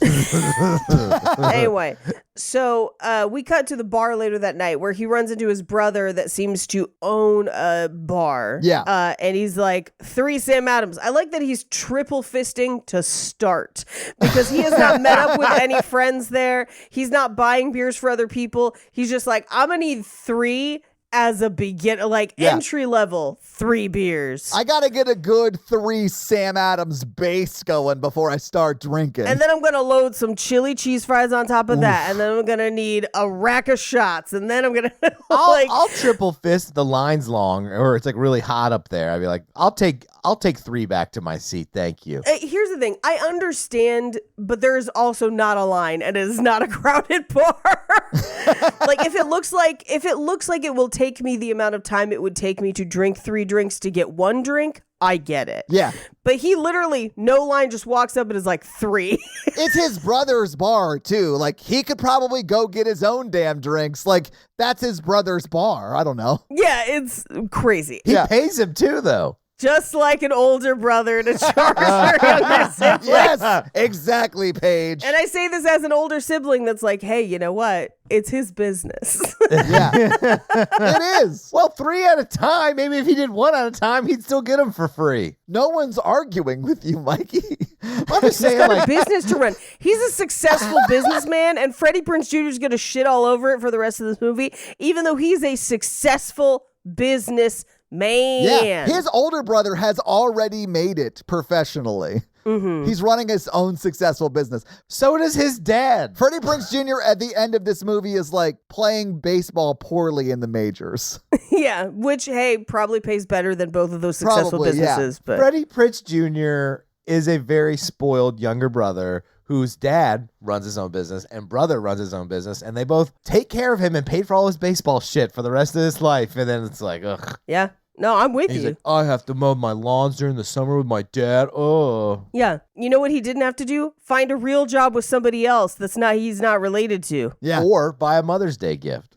Anyway, so we cut to the bar later that night where he runs into his brother that seems to own a bar. Yeah. And he's like, 3 Sam Adams. I like that he's triple fisting to start because he has not met up with any friends there. He's not buying beers for other people. He's just like, I'm going to need 3 as a beginner, like entry level, 3 beers. I got to get a good 3 Sam Adams base going before I start drinking. And then I'm going to load some chili cheese fries on top of that. And then I'm going to need a rack of shots. And then I'm going to I'll triple fist the line's long or it's like really hot up there. I'd be like, I'll take 3 back to my seat. Thank you. Here's the thing. I understand, but there is also not a line and it is not a crowded bar. Like if it looks like it will take me the amount of time it would take me to drink 3 drinks to get 1 drink, I get it. Yeah. But he literally, no line, just walks up and is like 3. It's his brother's bar, too. Like, he could probably go get his own damn drinks. Like, that's his brother's bar. I don't know. Yeah, it's crazy. He pays him too, though. just like an older brother to charge her younger sibling. Yes, exactly, Paige. And I say this as an older sibling that's like, hey, you know what? It's his business. Yeah, it is. Well, 3 at a time. Maybe if he did 1 at a time, he'd still get them for free. No one's arguing with you, Mikey. I'm just He's saying, got a like, business to run. He's a successful businessman, and Freddie Prinze Jr. is going to shit all over it for the rest of this movie, even though he's a successful businessman. Yeah, his older brother has already made it professionally. Mm-hmm. He's running his own successful business. so does his dad. Freddie Prinze Jr. at the end of this movie is like playing baseball poorly in the majors. Yeah, which, hey, probably pays better than both of those successful Probably, yeah. businesses. But Freddie Prinze Jr. is a very spoiled younger brother whose dad runs his own business and brother runs his own business, and they both take care of him and paid for all his baseball shit for the rest of his life. And then it's like, ugh. yeah, no, I'm with He's you. like, I have to mow my lawns during the summer with my dad. Oh. Yeah, you know what he didn't have to do? Find a real job with somebody else he's not related to. Yeah. Or buy a Mother's Day gift.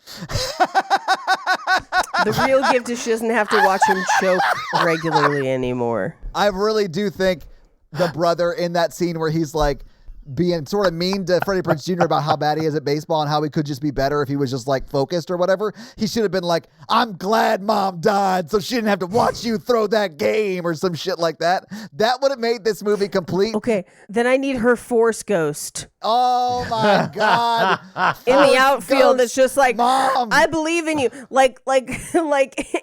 The real gift is she doesn't have to watch him choke regularly anymore. I really do think the brother in that scene where he's like being sort of mean to Freddie Prinze Jr. about how bad he is at baseball and how he could just be better if he was just like focused or whatever. He should have been like, I'm glad mom died so she didn't have to watch you throw that game or some shit like that. That would have made this movie complete. Okay, then I need her Force Ghost Oh my God. in the Force outfield. Ghost, That's just like, Mom. I believe in you, like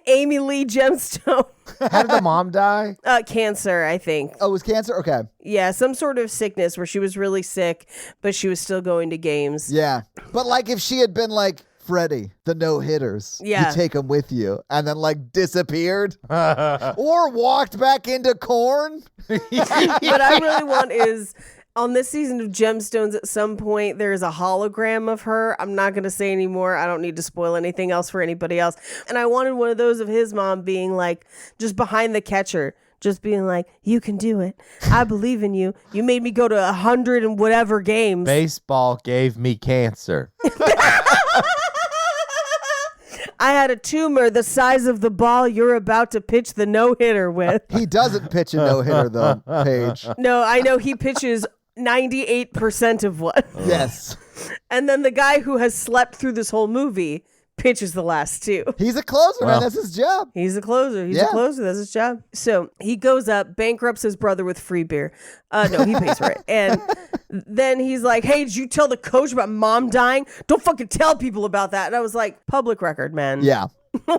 Amy Lee Gemstone. How did the mom die? Cancer, I think. Oh, it was cancer? Okay. Yeah, some sort of sickness where she was really sick, but she was still going to games. Yeah. But like if she had been like, Freddie, the no-hitters. Yeah. You take them with you. And then like disappeared. Or walked back into corn. What I really want is on this season of Gemstones, at some point, there is a hologram of her. I'm not going to say anymore. I don't need to spoil anything else for anybody else. And I wanted one of those of his mom being like, just behind the catcher, just being like, you can do it. I believe in you. You made me go to 100 and whatever games. Baseball gave me cancer. I had a tumor the size of the ball you're about to pitch the no-hitter with. He doesn't pitch a no-hitter though, Paige. No, I know he pitches 98% of one. Yes. And then the guy who has slept through this whole movie pitches the last 2. He's a closer, man. Well. That's his job. He's a closer. He's Yeah. a closer. That's his job. So he goes up, bankrupts his brother with free beer. No, he pays for it. And then he's like, hey, did you tell the coach about mom dying? Don't fucking tell people about that. And I was like, public record, man. Yeah.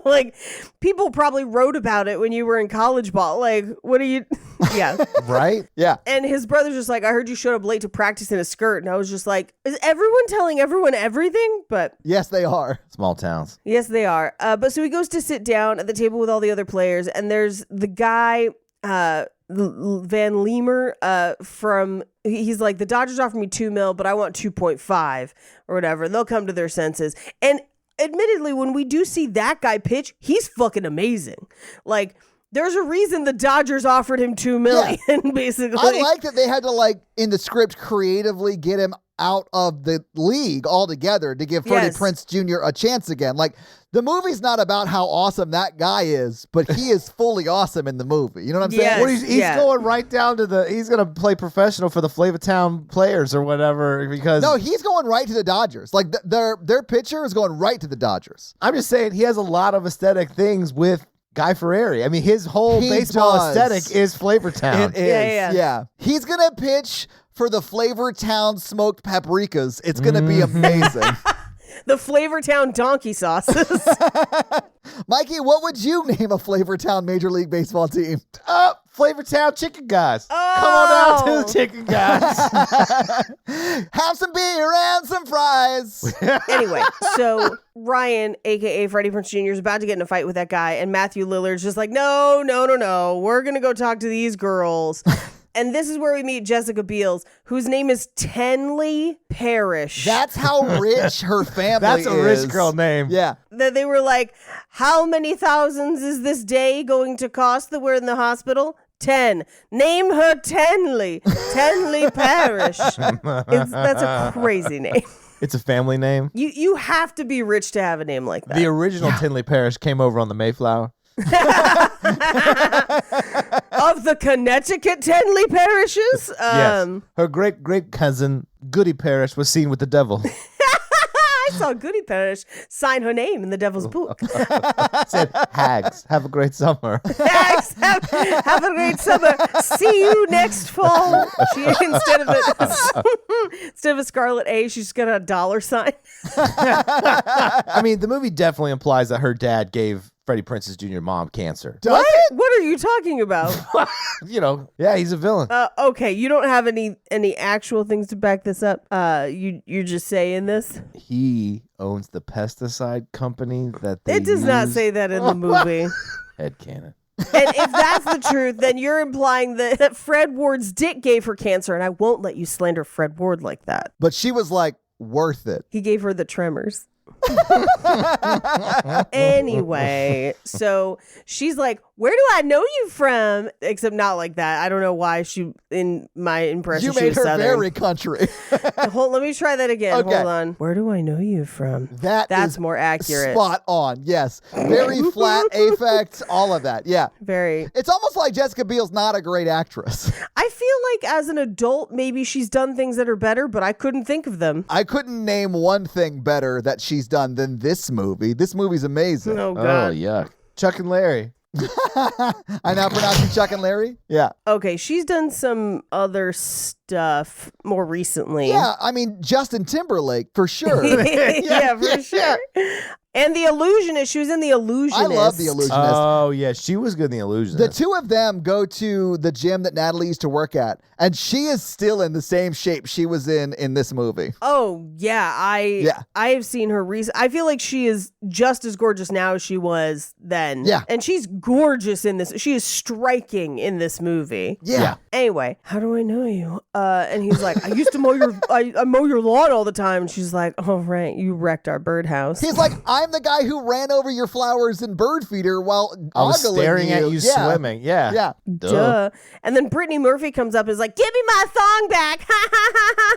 Like, people probably wrote about it when you were in college ball. Like, what are you? Yeah. Right? Yeah. And his brother's just like, I heard you showed up late to practice in a skirt. And I was just like, is everyone telling everyone everything? But Yes, they are. Small towns. yes, they are. But so he goes to sit down at the table with all the other players. And there's the guy, Van Leemer, he's like, the Dodgers offered me $2 million, but I want 2.5 or whatever. They'll come to their senses. And admittedly, when we do see that guy pitch, he's fucking amazing. Like, there's a reason the Dodgers offered him $2 million, basically. I like that they had to like in the script creatively get him out of the league altogether to give Freddie Yes. Prinze Jr. a chance again. Like the movie's not about how awesome that guy is, but he is fully awesome in the movie. You know what I'm saying? Yes. Well, he's Yeah. going right down to he's going to play professional for the Flavortown players or whatever because No, he's going right to the Dodgers. Like their pitcher is going right to the Dodgers. I'm just saying he has a lot of aesthetic things with Guy Fieri. I mean, his whole He baseball does. aesthetic is Flavortown. It is. Yeah, yeah. He's going to pitch for the Flavortown smoked paprikas. It's going to be amazing. The Flavortown donkey sauces. Mikey, what would you name a Flavortown Major League Baseball team? Flavortown Chicken Guys. Oh! Come on down to the Chicken Guys. Have some beer and some fries. Anyway, so Ryan, a.k.a. Freddie Prinze Jr., is about to get in a fight with that guy, and Matthew Lillard's just like, no. We're going to go talk to these girls. And this is where we meet Jessica Beal, whose name is Tenley Parrish. That's how rich her family is. That's a rich girl name. Yeah. That they were like, how many thousands is this day going to cost that we're in the hospital? 10. Name her Tenley. Tenley Parrish. That's a crazy name. It's a family name. You have to be rich to have a name like that. The original Tinley Parish came over on the Mayflower. of the Connecticut Tenley parishes. Yes. Her great cousin, Goody Parish, was seen with the devil. I saw Goody Parish sign her name in the devil's book. Said, hags, have a great summer. Hags, have a great summer. See you next fall. She instead of a scarlet A, she's got a dollar sign. I mean, the movie definitely implies that her dad gave Freddie Prinze's Jr. mom cancer. What? What are you talking about? Yeah, he's a villain. Okay, you don't have any actual things to back this up. You're just saying this. He owns the pesticide company that they It does not say that in the movie. Headcanon. And if that's the truth, then you're implying that Fred Ward's dick gave her cancer, and I won't let you slander Fred Ward like that. But she was like, worth it. He gave her the tremors. Anyway, so she's like, where do I know you from? Except not like that. I don't know why in my impression, You she made was her Southern. very country. Let me try that again. Okay. Hold on. Where do I know you from? That's That's more accurate. Spot on. Yes. Very flat affects, all of that. Yeah. Very. It's almost like Jessica Biel's not a great actress. I feel like as an adult, maybe she's done things that are better, but I couldn't think of them. I couldn't name one thing better that she's done than this movie. This movie's amazing. Oh, Oh, God. yuck. Chuck and Larry. I now pronounce you Chuck and Larry? Yeah. Okay, she's done some other stuff more recently. Yeah, I mean, Justin Timberlake, for sure. Yeah, for sure. And The Illusionist. She was in The Illusionist. I love The Illusionist. Oh, yeah. She was good in The Illusionist. The two of them go to the gym that Natalie used to work at, and she is still in the same shape she was in this movie. Oh, yeah. I have seen her I feel like she is just as gorgeous now as she was then. Yeah. And she's gorgeous in this. She is striking in this movie. Yeah. Anyway, how do I know you? And he's like, I used to mow I mow your lawn all the time. And she's like, oh, right. You wrecked our birdhouse. He's like, I'm the guy who ran over your flowers and bird feeder while I was ogling staring at you Yeah. swimming. Yeah. Yeah. Duh. And then Brittany Murphy comes up and is like, give me my thong back.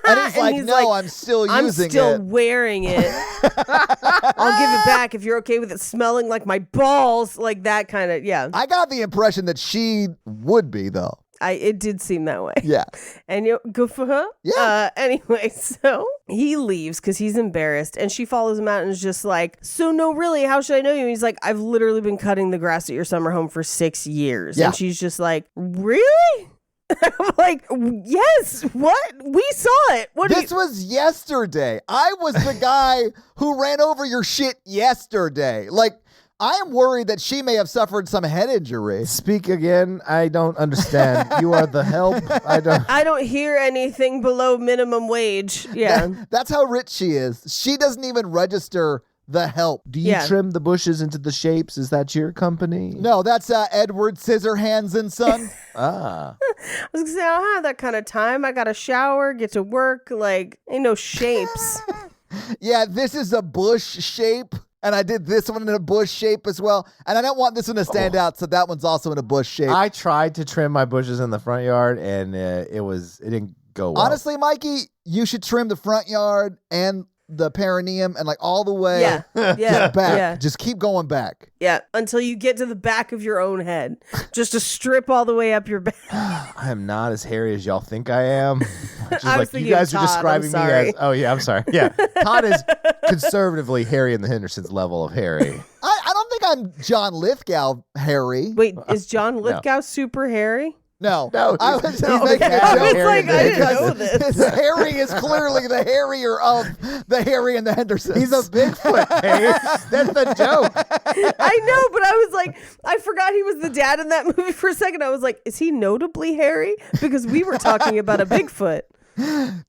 And he's like, no, I'm still using I'm still it. wearing it. I'll give it back if you're okay with it smelling like my balls. Like that kind of, yeah. I got the impression that she would be, though. It did seem that way. Yeah. And good for her. Yeah. Anyway, so he leaves because he's embarrassed, and she follows him out and is just like, so no, really, how should I know you? And he's like, I've literally been cutting the grass at your summer home for 6 years. Yeah. And she's just like, really? I'm like, yes, what? We saw it. This was yesterday. I was the guy who ran over your shit yesterday. Like, I am worried that she may have suffered some head injury. Speak again. I don't understand. You are the help. I don't hear anything below minimum wage. Yeah. That's how rich she is. She doesn't even register the help. Do you trim the bushes into the shapes? Is that your company? No, that's Edward Scissorhands and Son. Ah. I was gonna say, I don't have that kind of time. I gotta shower, get to work. Like, ain't no shapes. Yeah, this is a bush shape. And I did this one in a bush shape as well. And I don't want this one to stand out, so that one's also in a bush shape. I tried to trim my bushes in the front yard, and it didn't go well. Honestly, Mikey, you should trim the front yard and the perineum and like all the way Yeah. back. Yeah. Just keep going back. Yeah. Until you get to the back of your own head. Just a strip all the way up your back. I am not as hairy as y'all think I am. Just I was like you thinking guys of are Todd, describing I'm me sorry. as. Oh yeah, I'm sorry. Yeah, Todd is conservatively Harry and the Hendersons level of hairy. I don't think I'm John Lithgow hairy. Wait, is John Lithgow super hairy? No. No, I he's was no, making okay. a I joke. was Harry like, and the I didn't Hendersons. know this. The Harry is clearly the hairier of the Harry and the Hendersons. He's a Bigfoot. Harry. That's the joke. I know, but I was like, I forgot he was the dad in that movie for a second. I was like, is he notably hairy? Because we were talking about a Bigfoot.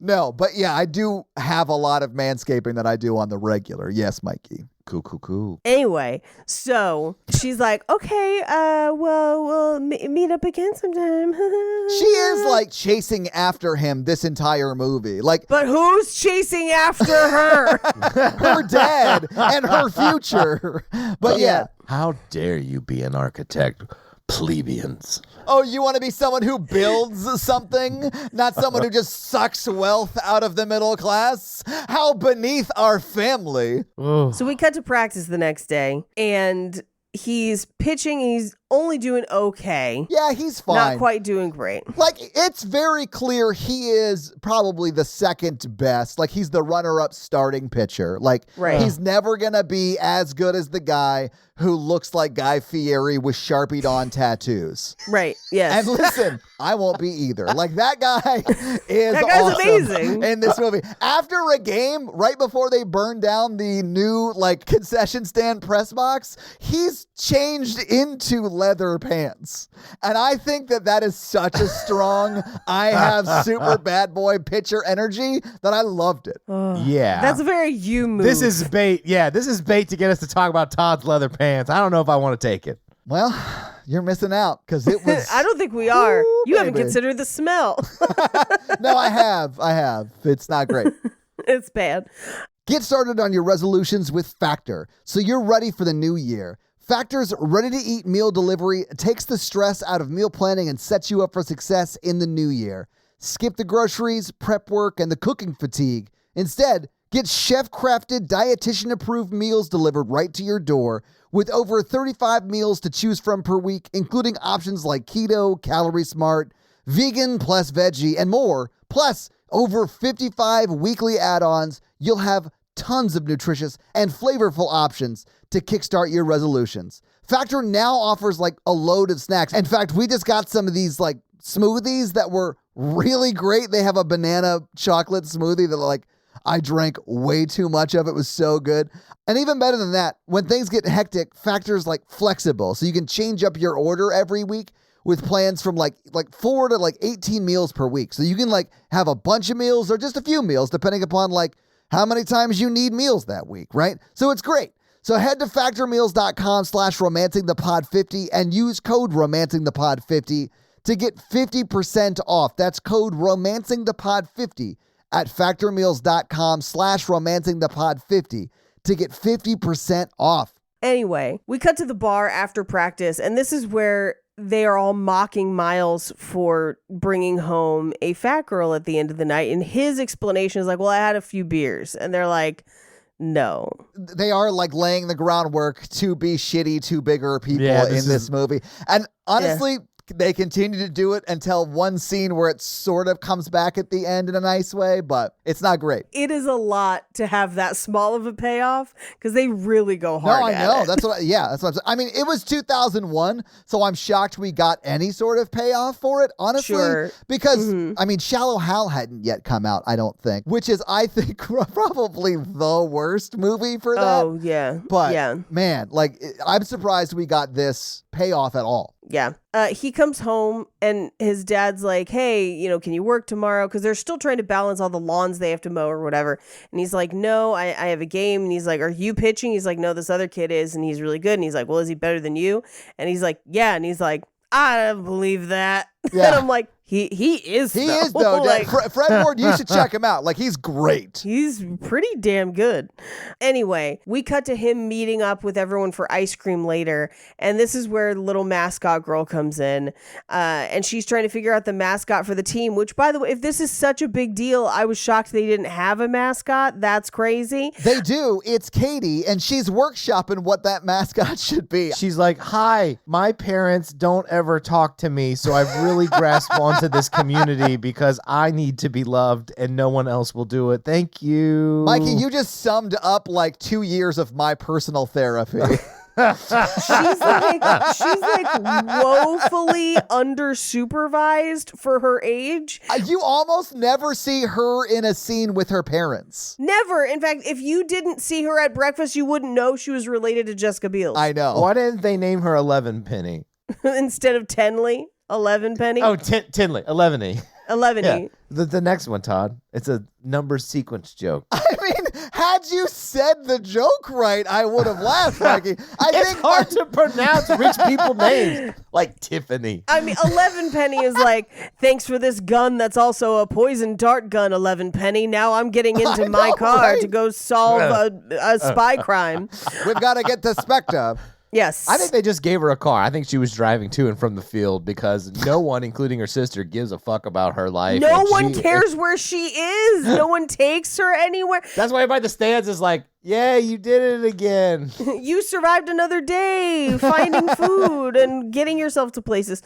No, but yeah, I do have a lot of manscaping that I do on the regular. Yes, Mikey. Cool. Anyway, so she's like, okay, well, we'll meet up again sometime. She is like chasing after him this entire movie. Like But who's chasing after her? her dad and her future. But yeah. How dare you be an architect, plebeians? Oh, you want to be someone who builds something, not someone who just sucks wealth out of the middle class? How beneath our family. So we cut to practice the next day, and he's pitching. He's only doing okay. Yeah, he's fine. Not quite doing great. Like, it's very clear he is probably the second best. Like, he's the runner-up starting pitcher. Like, Right. he's never going to be as good as the guy who looks like Guy Fieri with Sharpied-on tattoos. Right, yes. And listen, I won't be either. Like, that guy is That guy's awesome amazing. in this movie. After a game, right before they burn down the new, like, concession stand press box, he's changed into leather pants. And I think that is such a strong, I have super bad boy pitcher energy that I loved it. Yeah. That's a very you move. This is bait. Yeah, this is bait to get us to talk about Todd's leather pants. I don't know if I want to take it. Well, you're missing out because it was. I don't think we are. Ooh, You haven't baby. considered the smell. No, I have. It's not great. It's bad. Get started on your resolutions with Factor so you're ready for the new year. Factor's ready-to-eat meal delivery takes the stress out of meal planning and sets you up for success in the new year. Skip the groceries, prep work, and the cooking fatigue. Instead, get chef-crafted, dietitian-approved meals delivered right to your door with over 35 meals to choose from per week, including options like keto, calorie smart, vegan plus veggie, and more. Plus, over 55 weekly add-ons. You'll have tons of nutritious and flavorful options to kickstart your resolutions. Factor now offers like a load of snacks. In fact, we just got some of these like smoothies that were really great. They have a banana chocolate smoothie that like I drank way too much of. It was so good. And even better than that, when things get hectic, Factor's like flexible. So you can change up your order every week with plans from like 4 to like 18 meals per week. So you can like have a bunch of meals or just a few meals depending upon like how many times you need meals that week, right? So it's great. So head to factormeals.com/romancingthepod50 and use code romancingthepod50 to get 50% off. That's code romancingthepod50 at factormeals.com/romancingthepod50 to get 50% off. Anyway, we cut to the bar after practice, and this is where they are all mocking Miles for bringing home a fat girl at the end of the night. And his explanation is like, well, I had a few beers. And they're like, no. They are like laying the groundwork to be shitty to bigger people Yeah, in this movie. And honestly, they continue to do it until one scene where it sort of comes back at the end in a nice way, but it's not great. It is a lot to have that small of a payoff because they really go No, hard I at know. it. That's what I'm saying. I mean, it was 2001, so I'm shocked we got any sort of payoff for it, honestly. Sure. Because, I mean, Shallow Hal hadn't yet come out, I don't think, which is, I think, probably the worst movie for that. Oh, yeah. But, yeah. man, like, I'm surprised we got this payoff at all. Yeah. He comes home and his dad's like, hey, you know, can you work tomorrow? Because they're still trying to balance all the lawns they have to mow or whatever. And he's like, no, I have a game. And he's like, are you pitching? He's like, no, this other kid is. And he's really good. And he's like, well, is he better than you? And he's like, yeah. And he's like, I don't believe that. Yeah. And I'm like, he is. He is, though. Like, Fred Ward, you should check him out. Like, he's great. he's pretty damn good. Anyway, we cut to him meeting up with everyone for ice cream later. And this is where the little mascot girl comes in. And she's trying to figure out the mascot for the team, which, by the way, if this is such a big deal, I was shocked they didn't have a mascot. That's crazy. They do. It's Katie, and she's workshopping what that mascot should be. She's like, hi, my parents don't ever talk to me, so I've really grasped onto this community because I need to be loved and no one else will do it. Thank you. Mikey, you just summed up like 2 years of my personal therapy. She's like woefully under supervised for her age. You almost never see her in a scene with her parents. Never. In fact, if you didn't see her at breakfast, you wouldn't know she was related to Jessica Beal. I know. Why didn't they name her 11 Penny? Instead of Tenley, 11 Penny. Oh, Tinley, 11E. 11 Yeah. The next one, Todd. It's a number sequence joke. I mean, had you said the joke right, I would have laughed, Mikey. It's hard to pronounce rich people names like Tiffany. I mean, 11 Penny is like, thanks for this gun that's also a poison dart gun, 11 Penny. Now I'm getting into my car right? to go solve a spy crime. We've got to get to Spectre. Yes. I think they just gave her a car. I think she was driving to and from the field because no one, including her sister, gives a fuck about her life. No And one cares where she is. No one takes her anywhere. That's why everybody in the stands is like, Yeah, you did it again. You survived another day finding food and getting yourself to places.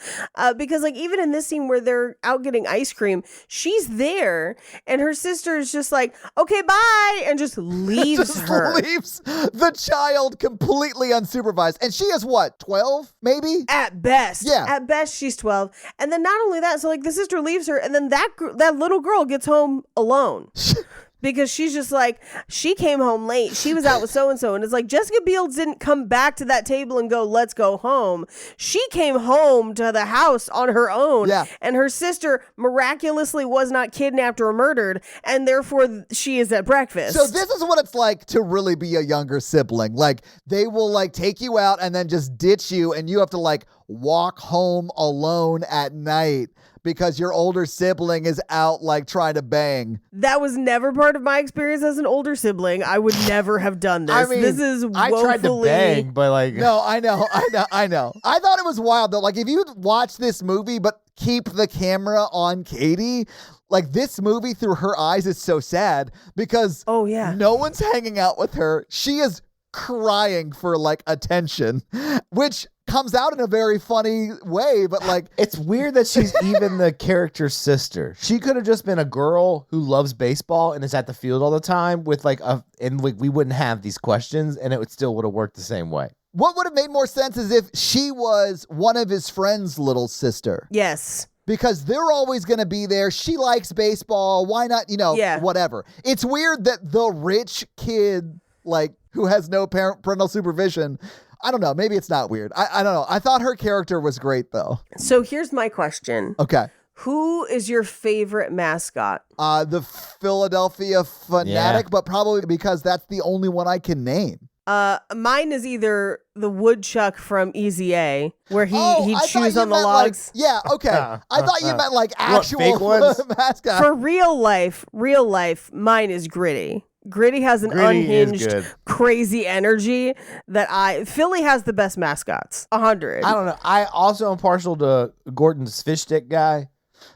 Because like even in this scene where they're out getting ice cream, she's there and her sister is just like, okay, bye, and just leaves her. Leaves the child completely unsupervised. And she is what, 12 maybe? At best. Yeah. At best, she's 12. And then not only that, so like the sister leaves her and then that little girl gets home alone. Because she's just like, she came home late. She was out with so-and-so. And it's like, Jessica Beal didn't come back to that table and go, let's go home. She came home to the house on her own. Yeah. And her sister miraculously was not kidnapped or murdered. And therefore, she is at breakfast. So this is what it's like to really be a younger sibling. Like, they will like take you out and then just ditch you, and you have to like walk home alone at night because your older sibling is out like trying to bang. That was never part of my experience as an older sibling. I would never have done this. I mean, this is I tried to woefully... bang, but like, No, I know. I thought it was wild though. Like, if you watch this movie but keep the camera on Katie, like, this movie through her eyes is so sad because Oh, yeah. no one's hanging out with her. She is crying for like attention, which comes out in a very funny way, but like, it's weird that she's even the character's sister. She could have just been a girl who loves baseball and is at the field all the time with like and we wouldn't have these questions, and it still would have worked the same way. what would have made more sense is if she was one of his friend's little sister. Yes. Because they're always going to be there. She likes baseball. Why not, Yeah. whatever. It's weird that the rich kid, like, who has no parental supervision, I don't know. Maybe it's not weird. I don't know. I thought her character was great, though. So here's my question. Okay. Who is your favorite mascot? The Philadelphia Fanatic, Yeah. but probably because that's the only one I can name. Mine is either the woodchuck from Easy A, where he I thought chews you on the meant, logs. Like, yeah, okay. I thought you meant like What, actual fake ones? mascot. For real life, mine is Gritty. Gritty has an Gritty is unhinged, good. crazy energy that Philly has the best mascots. 100. I don't know. I also am partial to Gordon's fish stick guy.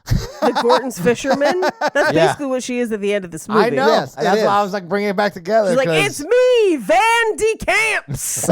The Gorton's fisherman. That's Yeah. basically what she is at the end of this movie. I know. Yes, it That's is. why I was like bringing it back together. She's like, 'cause- it's me, Van de Camps.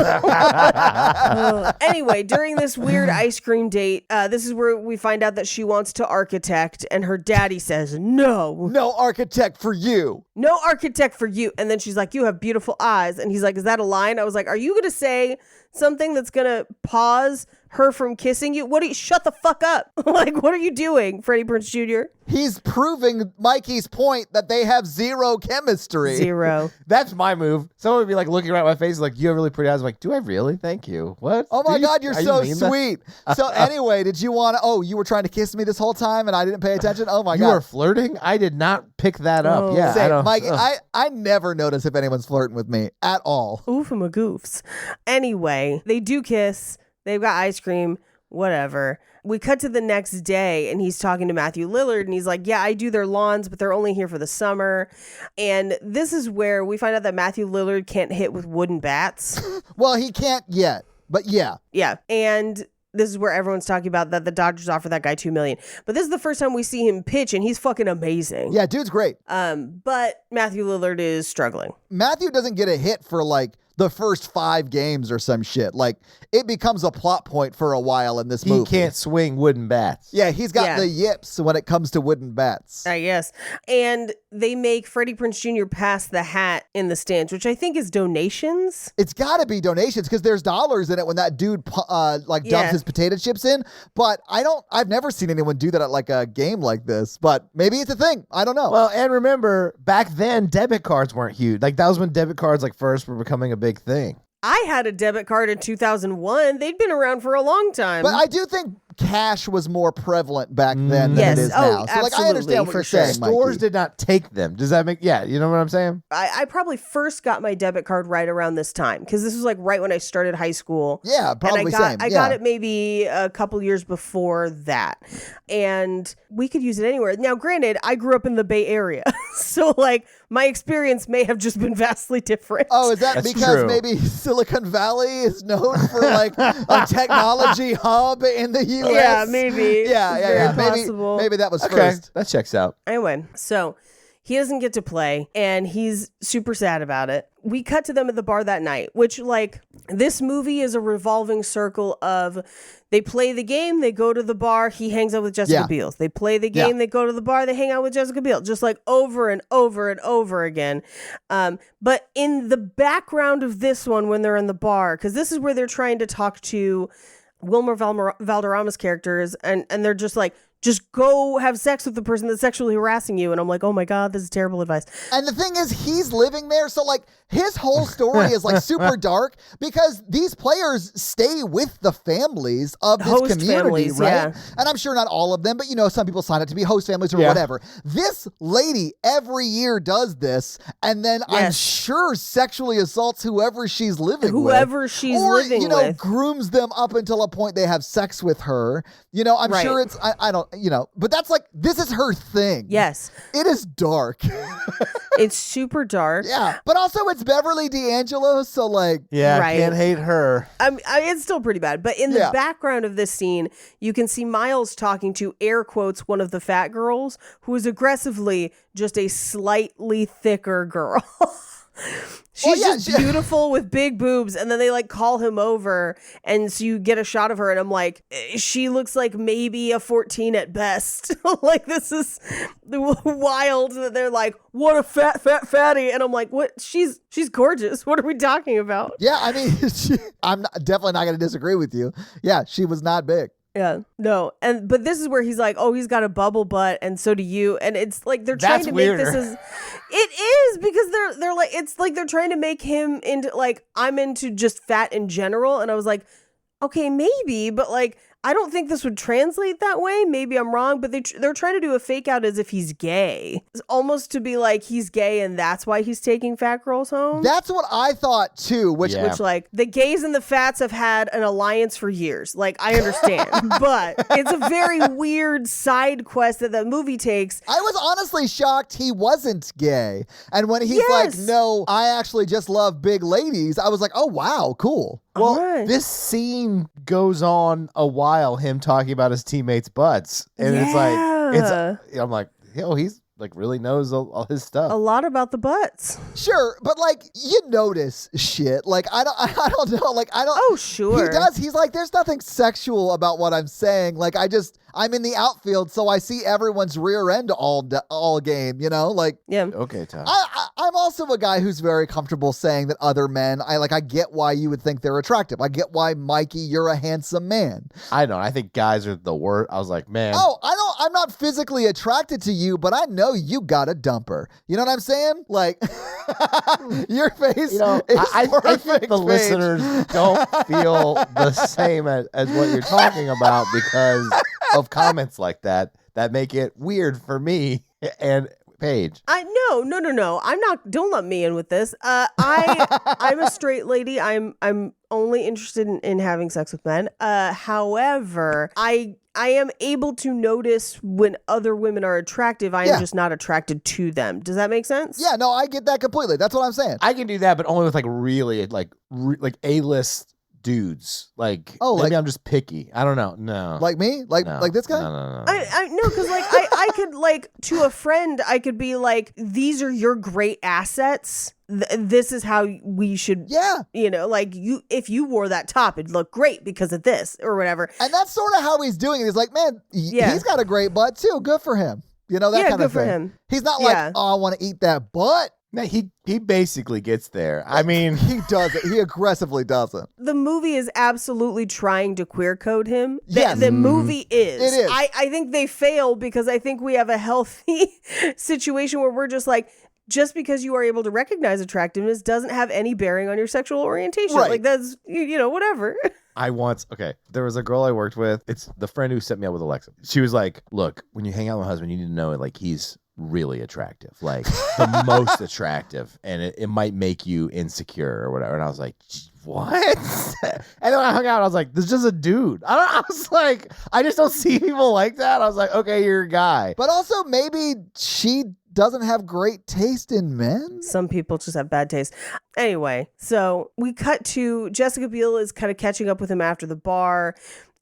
Anyway, during this weird ice cream date, this is where we find out that she wants to architect, and her daddy says, no architect for you. architect for you. And then she's like, you have beautiful eyes. And he's like, is that a line? I was like, are you going to say something that's going to pause her from kissing you? Shut the fuck up. Like, what are you doing, Freddie Prinze Jr.? He's proving Mikey's point that they have zero chemistry. Zero. That's my move. Someone would be like looking right at my face, like, you have really pretty eyes. I'm like, do I really? Thank you. What? Oh my Do you- God, you're are you so mean that? sweet. So anyway, did you want to, you were trying to kiss me this whole time and I didn't pay attention? Oh my You God. are flirting? I did not pick that up. Oh. Yeah. I Say, don't, Mike, ugh. I never notice if anyone's flirting with me at all. Oofamagoofs. Anyway, they do kiss. They've got ice cream. Whatever. We cut to the next day and he's talking to Matthew Lillard and he's like, yeah, I do their lawns, but they're only here for the summer. And this is where we find out that Matthew Lillard can't hit with wooden bats. Well, he can't yet, but yeah. Yeah. And this is where everyone's talking about that the Dodgers offer that guy $2 million. But this is the first time we see him pitch and he's fucking amazing. Yeah, dude's great. But Matthew Lillard is struggling. Matthew doesn't get a hit for like the first 5 games or some shit. Like, it becomes a plot point for a while in this he movie. can't swing wooden bats. Yeah, he's got Yeah. the yips when it comes to wooden bats. I guess. And they make Freddie Prinze Jr. pass the hat in the stands, which I think is donations. It's got to be donations because there's dollars in it when that dude dumps Yeah. his potato chips in. But I've never seen anyone do that at like a game like this. But maybe it's a thing. I don't know. Well, and remember, back then, debit cards weren't huge. Like, that was when debit cards, like, first were becoming a big thing. I had a debit card in 2001. They'd been around for a long time. But I do think cash was more prevalent back then than Yes. it is Oh, now. So like I absolutely, understand what for you're sure. saying, Stores Mikey. did not take them. Does that make, yeah, you know what I'm saying? I probably first got my debit card right around this time because this was like right when I started high school. Yeah, probably and same. I got it maybe a couple years before that. And we could use it anywhere. Now, granted, I grew up in the Bay Area. So like my experience may have just been vastly different. Oh, is that That's because true. maybe Silicon Valley is known for like a technology hub in the U.S.? Yeah, maybe. Yeah. Very possible. Maybe that was Okay, first. that checks out. Anyway, so He doesn't get to play, and he's super sad about it. We cut to them at the bar that night, which, like, this movie is a revolving circle of they play the game, they go to the bar, he hangs out with Jessica Biel. They play the game, they go to the bar, they hang out with Jessica Biel, just like over and over and over again. But in the background of this one, when they're in the bar, because this is where they're trying to talk to Wilmer Valderrama's characters, and they're just like, just go have sex with the person that's sexually harassing you. And I'm like, oh my God, this is terrible advice. And the thing is, he's living there. So, like, his whole story is, like, super dark because these players stay with the families of this Host community, families, right? yeah. And I'm sure not all of them, but, you know, some people sign up to be host families or whatever. This lady every year does this, and then I'm sure sexually assaults whoever she's living with. Whoever she's living with. Or, you know, with. grooms them up until a point they have sex with her. You know, I'm sure it's, I don't, you know, but that's like, this is her thing. Yes. It is dark. It's super dark. Yeah. But also it's Beverly D'Angelo, so like. Yeah, Right. can't hate her. It's still pretty bad. But in the background of this scene, you can see Miles talking to, air quotes, one of the fat girls who is aggressively just a slightly thicker girl. She's beautiful with big boobs, and then they like call him over, and so you get a shot of her, and I'm like, she looks like maybe a 14 at best. Like, this is wild that they're like, what a fatty, and I'm like, what? She's gorgeous. What are we talking about? Yeah, I mean, I'm definitely not going to disagree with you. Yeah, she was not big. Yeah, no, but this is where he's like, oh, he's got a bubble butt, and so do you, and it's like they're trying to make this as, it is, because they're like, it's like they're trying to make him into like, I'm into just fat in general, and I was like, okay, maybe, but like, I don't think this would translate that way. Maybe I'm wrong, but they're trying to do a fake out as if he's gay. It's almost to be like he's gay and that's why he's taking fat girls home. That's what I thought too, which like the gays and the fats have had an alliance for years. Like, I understand, but it's a very weird side quest that the movie takes. I was honestly shocked he wasn't gay. And when he's like, no, I actually just love big ladies, I was like, oh, wow, cool. Well, this scene goes on a while, him talking about his teammates' butts. And I'm like, yo, he's like really knows all his stuff. A lot about the butts. Sure, but like you notice shit. Like I don't know. Like I don't. Oh, sure. He does. He's like, there's nothing sexual about what I'm saying. Like I'm in the outfield, so I see everyone's rear end all game. You know, like Okay, Todd. I'm also a guy who's very comfortable saying that other men. I get why you would think they're attractive. I get why, Mikey, you're a handsome man. I know. I think guys are the worst. I was like, man. Oh, I'm not physically attracted to you, but I know you got a dumper. You know what I'm saying? Like, your face. You know, is I think the Paige. listeners don't feel the same as what you're talking about because of comments like that make it weird for me and Paige. No. I'm not. Don't let me in with this. I'm a straight lady. I'm only interested in having sex with men. However, I am able to notice when other women are attractive. I am just not attracted to them. Does that make sense? Yeah, no, I get that completely. That's what I'm saying. I can do that, but only with like really like A-list dudes. Like, maybe I'm just picky. I don't know. No. Like me? Like this guy? No. I know, because like I could like, to a friend, I could be like, these are your great assets. This is how we should, you know, like if you wore that top, it'd look great because of this or whatever. And that's sort of how he's doing it. He's like, man, he's got a great butt too. Good for him. You know, that kind good of thing. for him. He's not like, oh, I want to eat that butt. No, he basically gets there. I mean, he does it. He aggressively does it. The movie is absolutely trying to queer code him. Yes. The movie is. It is. I think they fail because I think we have a healthy situation where we're just like, just because you are able to recognize attractiveness doesn't have any bearing on your sexual orientation. Right. Like, that's, you know, whatever. There was a girl I worked with. It's the friend who set me up with Alexa. She was like, look, when you hang out with my husband, you need to know like he's really attractive, like the most attractive, and it might make you insecure or whatever. And I was like, what? And then I hung out, I was like, this is just a dude. I was like, I just don't see people like that. I was like, okay, you're a guy. But also maybe she doesn't have great taste in men. Some people just have bad taste. Anyway, so we cut to Jessica Biel is kind of catching up with him after the bar.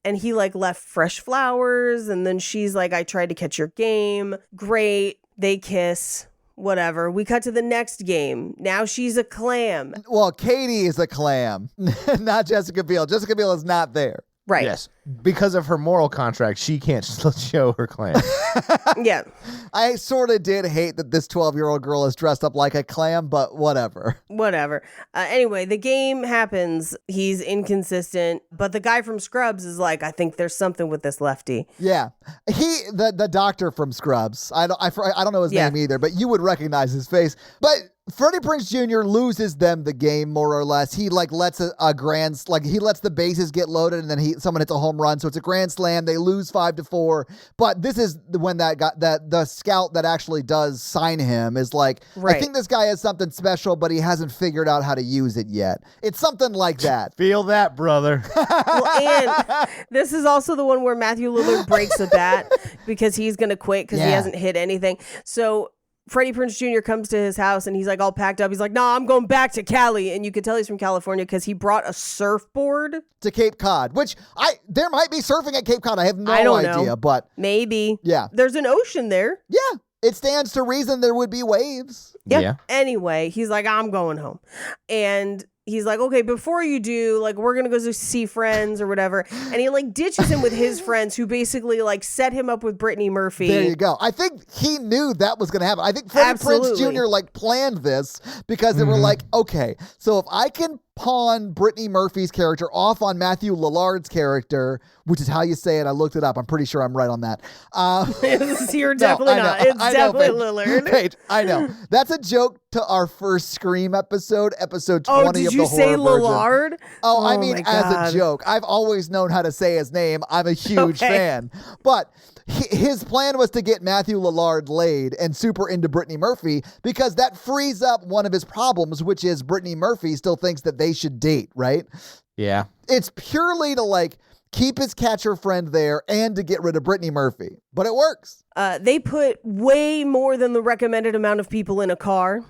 And he like left fresh flowers. And then she's like, I tried to catch your game. Great. They kiss. whatever. We cut to the next game. Now she's a clam. Well, Katie is a clam, not Jessica Biel. Jessica Biel is not there. Right. Yes. Because of her moral contract, she can't show her clan. Yeah. I sort of did hate that this 12-year-old girl is dressed up like a clam, but whatever. Whatever. Anyway, the game happens. He's inconsistent, but the guy from Scrubs is like, I think there's something with this lefty. Yeah. The doctor from Scrubs. I don't know his name either, but you would recognize his face. But Freddie Prinze Jr. loses them the game, more or less. He lets he lets the bases get loaded, and then someone hits a home run, so it's a grand slam. They lose 5-4. But this is when the scout that actually does sign him is like, right. I think this guy has something special, but he hasn't figured out how to use it yet. It's something like that. Feel that, brother. Well, and this is also the one where Matthew Lillard breaks a bat because he's going to quit because he hasn't hit anything. So Freddie Prinze Jr. comes to his house and he's like all packed up. He's like, "Nah, I'm going back to Cali." And you can tell he's from California because he brought a surfboard to Cape Cod, which there might be surfing at Cape Cod. I have no idea, but maybe. Yeah. There's an ocean there. Yeah. It stands to reason there would be waves. Yeah. Anyway, he's like, "I'm going home." And he's like, "Okay, before you do, like, we're going to go see friends or whatever." And he like ditches him with his friends who basically like set him up with Brittany Murphy. There you go. I think he knew that was going to happen. I think Freddie Prinze Jr. like planned this because they were like, okay, so if I can pawn Brittany Murphy's character off on Matthew Lillard's character, which is how you say it. I looked it up. I'm pretty sure I'm right on that. You're definitely not. It's definitely Lillard. Paige, I know. That's a joke to our first Scream episode 20 of the Horror Virgin. Oh, did you say Lillard? Oh, I mean, as a joke. I've always known how to say his name. I'm a huge fan. But his plan was to get Matthew Lillard laid and super into Brittany Murphy because that frees up one of his problems, which is Brittany Murphy still thinks that they should date, right? Yeah. It's purely to like keep his catcher friend there and to get rid of Brittany Murphy. But it works. They put way more than the recommended amount of people in a car.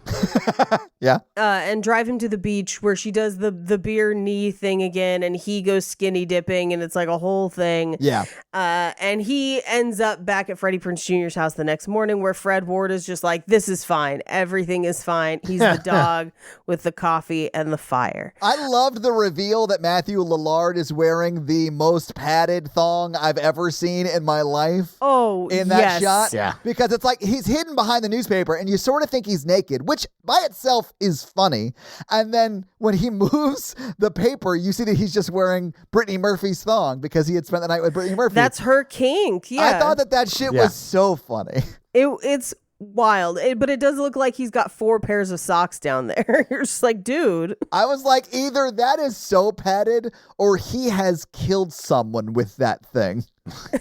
Yeah. And drive him to the beach where she does the beer knee thing again, and he goes skinny dipping, and it's like a whole thing. Yeah. And he ends up back at Freddie Prinze Jr.'s house the next morning where Fred Ward is just like, "This is fine. Everything is fine." He's the dog with the coffee and the fire. I loved the reveal that Matthew Lillard is wearing the most padded thong I've ever seen in my life. Oh, in that shot. Yeah. Because it's like he's hidden behind the newspaper and you sort of think he's naked, which by itself is funny. And then when he moves the paper, you see that he's just wearing Brittany Murphy's thong because he had spent the night with Brittany Murphy. That's her kink. Yeah. I thought that shit was so funny. It's wild, but it does look like he's got 4 pairs of socks down there. You're just like, dude. I was like, either that is so padded or he has killed someone with that thing.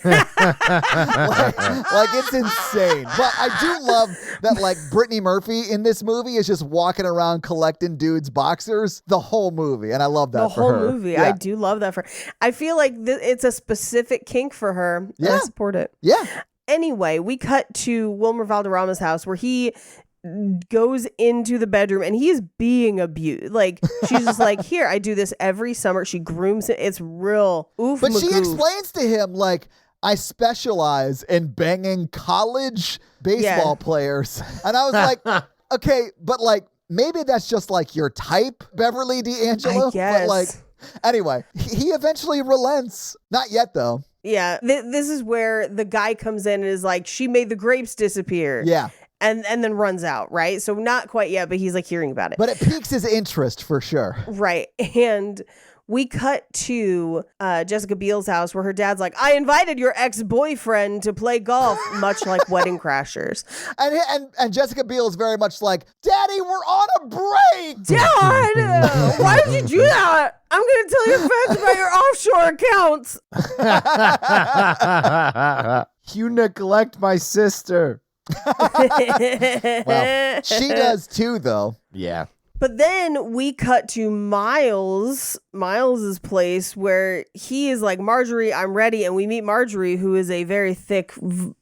like it's insane. But I do love that like Brittany Murphy in this movie is just walking around collecting dudes' boxers the whole movie. And I love that for her. The whole movie. Yeah. I do love that for her. I feel like it's a specific kink for her. Yeah. I support it. Yeah. Anyway, we cut to Wilmer Valderrama's house where he goes into the bedroom and he's being abused. Like, she's just like, "Here, I do this every summer." She grooms it. It's real oof. But she magoof. explains to him, like, "I specialize in banging college baseball players." And I was like, okay, but like, maybe that's just like your type, Beverly D'Angelo. I guess. But like, anyway, he eventually relents. Not yet, though. Yeah. This is where the guy comes in and is like, "She made the grapes disappear." Yeah. And then runs out, right? So not quite yet, but he's like hearing about it. But it piques his interest for sure. Right. And we cut to Jessica Biel's house where her dad's like, "I invited your ex-boyfriend to play golf," much like Wedding Crashers. And Jessica Biel is very much like, "Daddy, we're on a break." "Dad, why did you do that? I'm going to tell your friends about your offshore accounts." You neglect my sister. Well, she does too, though. Yeah. But then we cut to Miles's place where he is like, "Marjorie, I'm ready." And we meet Marjorie, who is a very thick,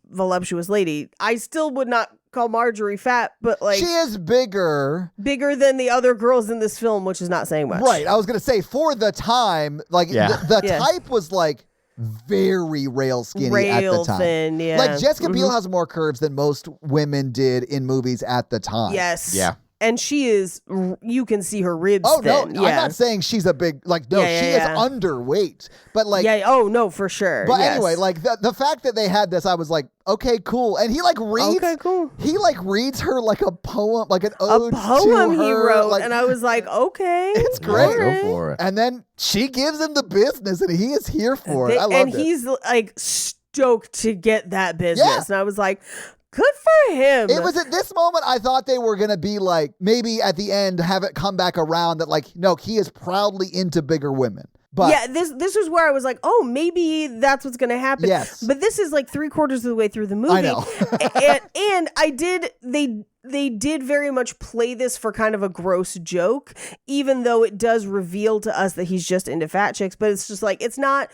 voluptuous lady. I still would not call Marjorie fat, but like, she is bigger than the other girls in this film, which is not saying much. Right. I was going to say, for the time, like the type was like very rail skinny at the Rail time. thin, yeah. Like Jessica Biel has more curves than most women did in movies at the time. Yes. Yeah. And she is, you can see her ribs Oh, thin. no, Yeah. I'm not saying she's a big, like, no, Yeah, she yeah. is underweight. But, like, yeah, oh, no, for sure. but yes. anyway, like, the fact that they had this, I was like, okay, cool. And he, like, reads, Okay, cool. he, like, reads her, like, a poem, like, an ode A poem to he her, wrote, like, and I was like, okay. It's great. Go for it. and then she gives him the business, and he is here for it. I love and it. he's, like, stoked to get that business. Yeah. And I was like, good for him. It was at this moment I thought they were going to be like, maybe at the end have it come back around that, like, no, he is proudly into bigger women. But yeah, this was where I was like, oh, maybe that's what's going to happen. Yes. But this is like 3/4 of the way through the movie. I know. and they did very much play this for kind of a gross joke, even though it does reveal to us that he's just into fat chicks. But it's just like, it's not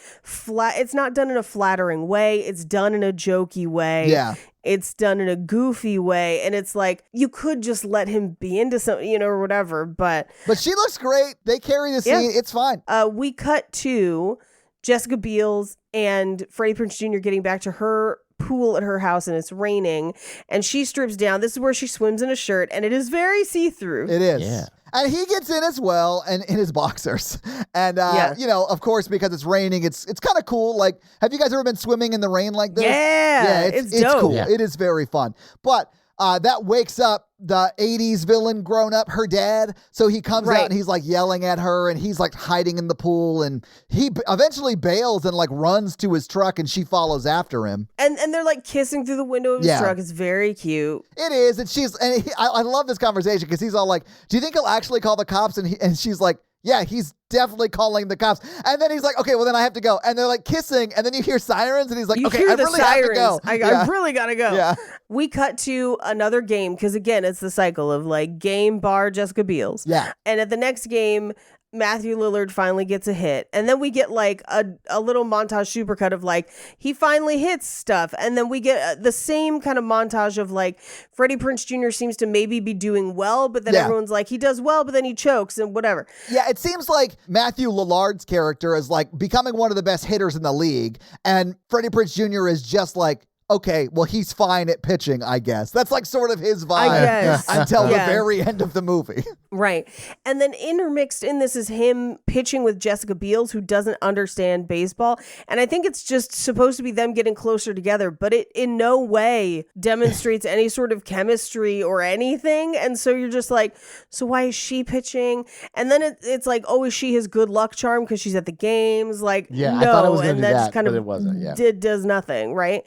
done in a flattering way. It's done in a jokey way. Yeah. It's done in a goofy way. And it's like, you could just let him be into something, or whatever. But she looks great. They carry the scene. Yeah. It's fine. we cut to Jessica Beals and Freddie Prinze Jr. getting back to her pool at her house, and it's raining, and she strips down. This is where she swims in a shirt, and it is very see-through. It is. Yeah. And he gets in as well, and in his boxers. And, of course, because it's raining, it's kind of cool. Like, have you guys ever been swimming in the rain like this? Yeah, it's dope. cool. Yeah. It is very fun. But that wakes up the 80s villain grown up, her dad. So he comes Right. out and he's like yelling at her, and he's like hiding in the pool, and he eventually bails and like runs to his truck, and she follows after him. And they're like kissing through the window of his Yeah. truck. It's very cute. It is. And I love this conversation because he's all like, do you think he'll actually call the cops? And she's like, yeah, he's definitely calling the cops. And then he's like, okay, well then I have to go. And they're like kissing, and then you hear sirens, and he's like, You okay, hear I the really sirens. have to go. I really gotta go. Yeah. We cut to another game because again, it's the cycle of like game, bar, Jessica Beals. Yeah. And at the next game, Matthew Lillard finally gets a hit. And then we get like a little montage supercut of like, he finally hits stuff. And then we get the same kind of montage of like, Freddie Prinze Jr. seems to maybe be doing well, but then Yeah. everyone's like, he does well, but then he chokes and whatever. Yeah, it seems like Matthew Lillard's character is like becoming one of the best hitters in the league, and Freddie Prinze Jr. is just like, okay, well, he's fine at pitching, I guess. That's like sort of his vibe guess. until Yeah. the very end of the movie. Right. And then intermixed in this is him pitching with Jessica Beals, who doesn't understand baseball. And I think it's just supposed to be them getting closer together, but it in no way demonstrates any sort of chemistry or anything. And so you're just like, so why is she pitching? And then it's like, oh, is she his good luck charm because she's at the games? Like, Yeah, no. I thought it was gonna and do that that, just kind but of it wasn't, yeah. does nothing, right?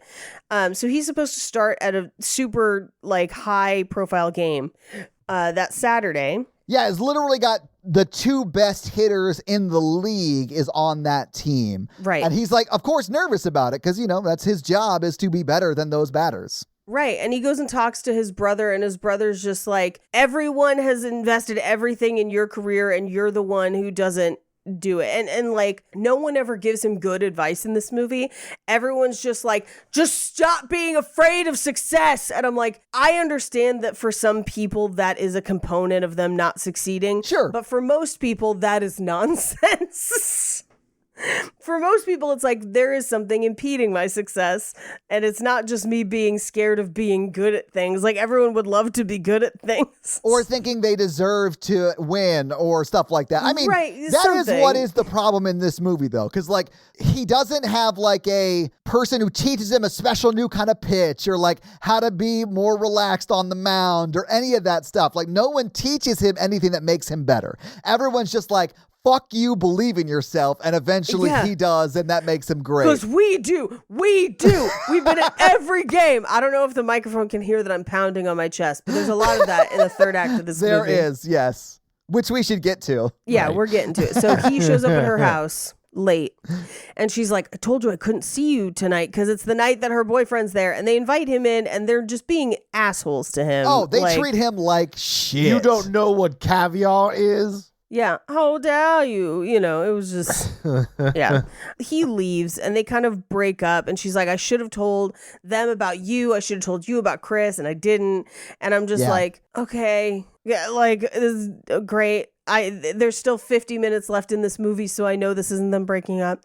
So he's supposed to start at a super like high profile game that Saturday. Yeah, it's literally got the two best hitters in the league is on that team. Right. And he's like, of course, nervous about it because, that's his job is to be better than those batters. Right. And he goes and talks to his brother, and his brother's just like, everyone has invested everything in your career, and you're the one who doesn't do it. And like, no one ever gives him good advice in this movie. Everyone's just like, just stop being afraid of success. And I'm like, I understand that for some people that is a component of them not succeeding. Sure. But for most people, that is nonsense. For most people, it's like there is something impeding my success, and it's not just me being scared of being good at things. Like, everyone would love to be good at things. Or thinking they deserve to win or stuff like that. I mean, Right, that is something. what is the problem in this movie, though. Because, like, he doesn't have, like, a person who teaches him a special new kind of pitch or, like, how to be more relaxed on the mound or any of that stuff. Like, no one teaches him anything that makes him better. Everyone's just like, fuck you, believe in yourself. And eventually Yeah. he does, and that makes him great. Because we do. We've been at every game. I don't know if the microphone can hear that I'm pounding on my chest, but there's a lot of that in the third act of this There movie. is, yes. Which we should get to. Yeah, Right. we're getting to it. So he shows up at her house late, and she's like, I told you I couldn't see you tonight because it's the night that her boyfriend's there, and they invite him in, and they're just being assholes to him. Oh, they Like, treat him like shit. You don't know what caviar is? Yeah, how dare you? It was just Yeah. He leaves and they kind of break up and she's like, I should have told them about you. I should have told you about Chris and I didn't. And I'm just like, okay. Yeah, like this is great. There's still 50 minutes left in this movie, so I know this isn't them breaking up.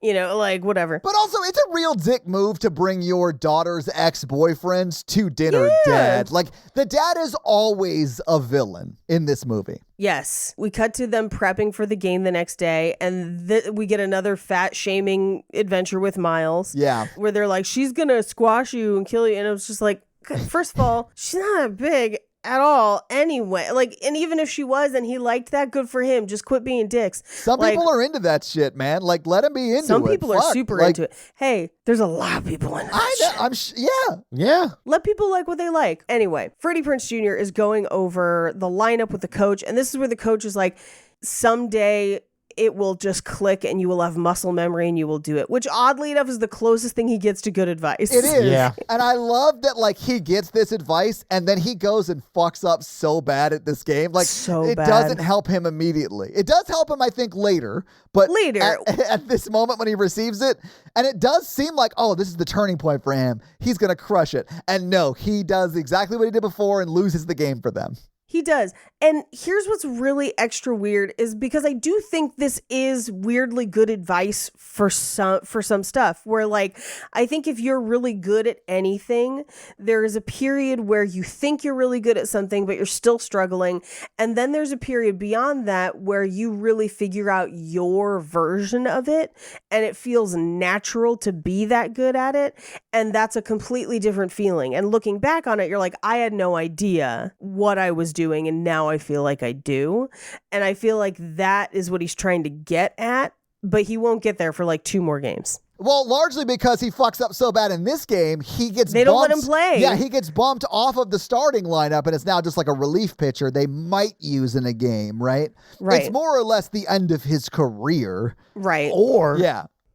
You know, like whatever. But also, it's a real dick move to bring your daughter's ex-boyfriends to dinner, Dad. Like, the dad is always a villain in this movie. Yes. We cut to them prepping for the game the next day, and we get another fat shaming adventure with Miles. Yeah. Where they're like, she's going to squash you and kill you. And it was just like, first of all, she's not that big at all anyway. Like, and even if she was and he liked that, good for him. Just quit being dicks. Some people are into that shit, man. Like, let him be into it. Some people are Fuck. super into it. Hey, there's a lot of people into that shit. Yeah. Let people like what they like. Anyway, Freddie Prinze Jr. is going over the lineup with the coach, and this is where the coach is like, someday it will just click and you will have muscle memory and you will do it, which oddly enough is the closest thing he gets to good advice. It is. Yeah. And I love that, like, he gets this advice and then he goes and fucks up so bad at this game. Like, it doesn't help him immediately. It does help him, I think, later. But at this moment when he receives it, and it does seem like, oh, this is the turning point for him. He's going to crush it. And no, he does exactly what he did before and loses the game for them. He does. And here's what's really extra weird is because I do think this is weirdly good advice for some stuff where, like, I think if you're really good at anything, there is a period where you think you're really good at something, but you're still struggling. And then there's a period beyond that where you really figure out your version of it and it feels natural to be that good at it. And that's a completely different feeling. And looking back on it, you're like, I had no idea what I was doing, and now I feel like I do. And I feel like that is what he's trying to get at, but he won't get there for like 2 more games. Well, largely because he fucks up so bad in this game, they don't let him play. Yeah, he gets bumped off of the starting lineup, and it's now just like a relief pitcher they might use in a game, right? Right. It's more or less the end of his career. Right. Or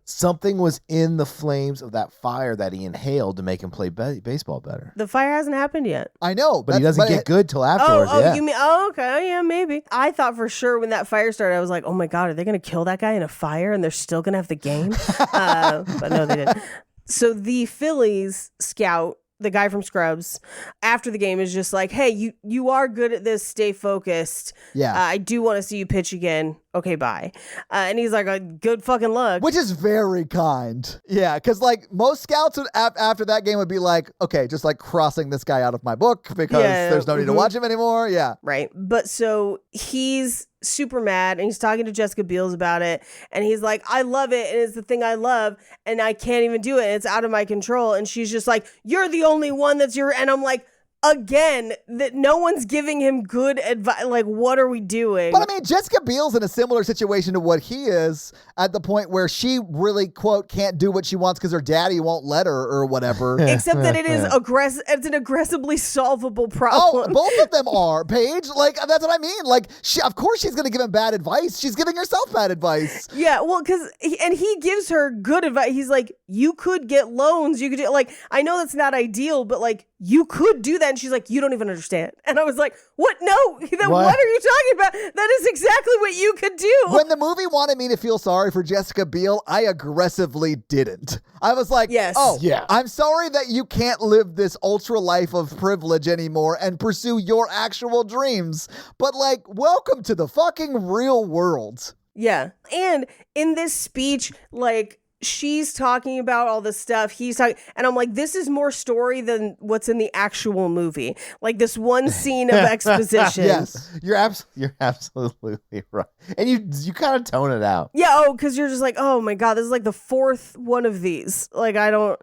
something was in the flames of that fire that he inhaled to make him play baseball better. The fire hasn't happened yet. I know. But he doesn't get good till afterwards. You mean, okay, yeah, maybe. I thought for sure when that fire started, I was like, oh my God, are they going to kill that guy in a fire and they're still going to have the game? But no, they didn't. So the Phillies scout, the guy from Scrubs, after the game is just like, hey, you are good at this. Stay focused. Yeah. I do want to see you pitch again. Okay, bye. And he's like, good fucking luck. Which is very kind. Yeah, because like most scouts would, after that game would be like, okay, just like crossing this guy out of my book because there's no need to watch him anymore. Yeah. Right. But so he's super mad and he's talking to Jessica Beal about it. And he's like, I love it. And it's the thing I love. And I can't even do it. And it's out of my control. And she's just like, you're the only one that's and I'm like, again, that no one's giving him good advice. Like, what are we doing? But I mean, Jessica Biel's in a similar situation to what he is at the point where she really, quote, can't do what she wants because her daddy won't let her or whatever. Except that it is it's an aggressively solvable problem. Oh, both of them are, Paige. Like, that's what I mean. Like, of course she's going to give him bad advice. She's giving herself bad advice. Yeah, well, and he gives her good advice. He's like, you could get loans. You could do, like, I know that's not ideal, but like, you could do that. And she's like, you don't even understand. And I was like, what? No, then what are you talking about? That is exactly what you could do. When the movie wanted me to feel sorry for Jessica Biel, I aggressively didn't. I was like, I'm sorry that you can't live this ultra life of privilege anymore and pursue your actual dreams. But like, welcome to the fucking real world. Yeah. And in this speech, like, she's talking about all this stuff. He's talking, and I'm like, this is more story than what's in the actual movie. Like this one scene of exposition. Yes, you're absolutely right, and you kind of tone it out. Yeah, because you're just like, oh my God, this is like the 4th one of these. Like I don't.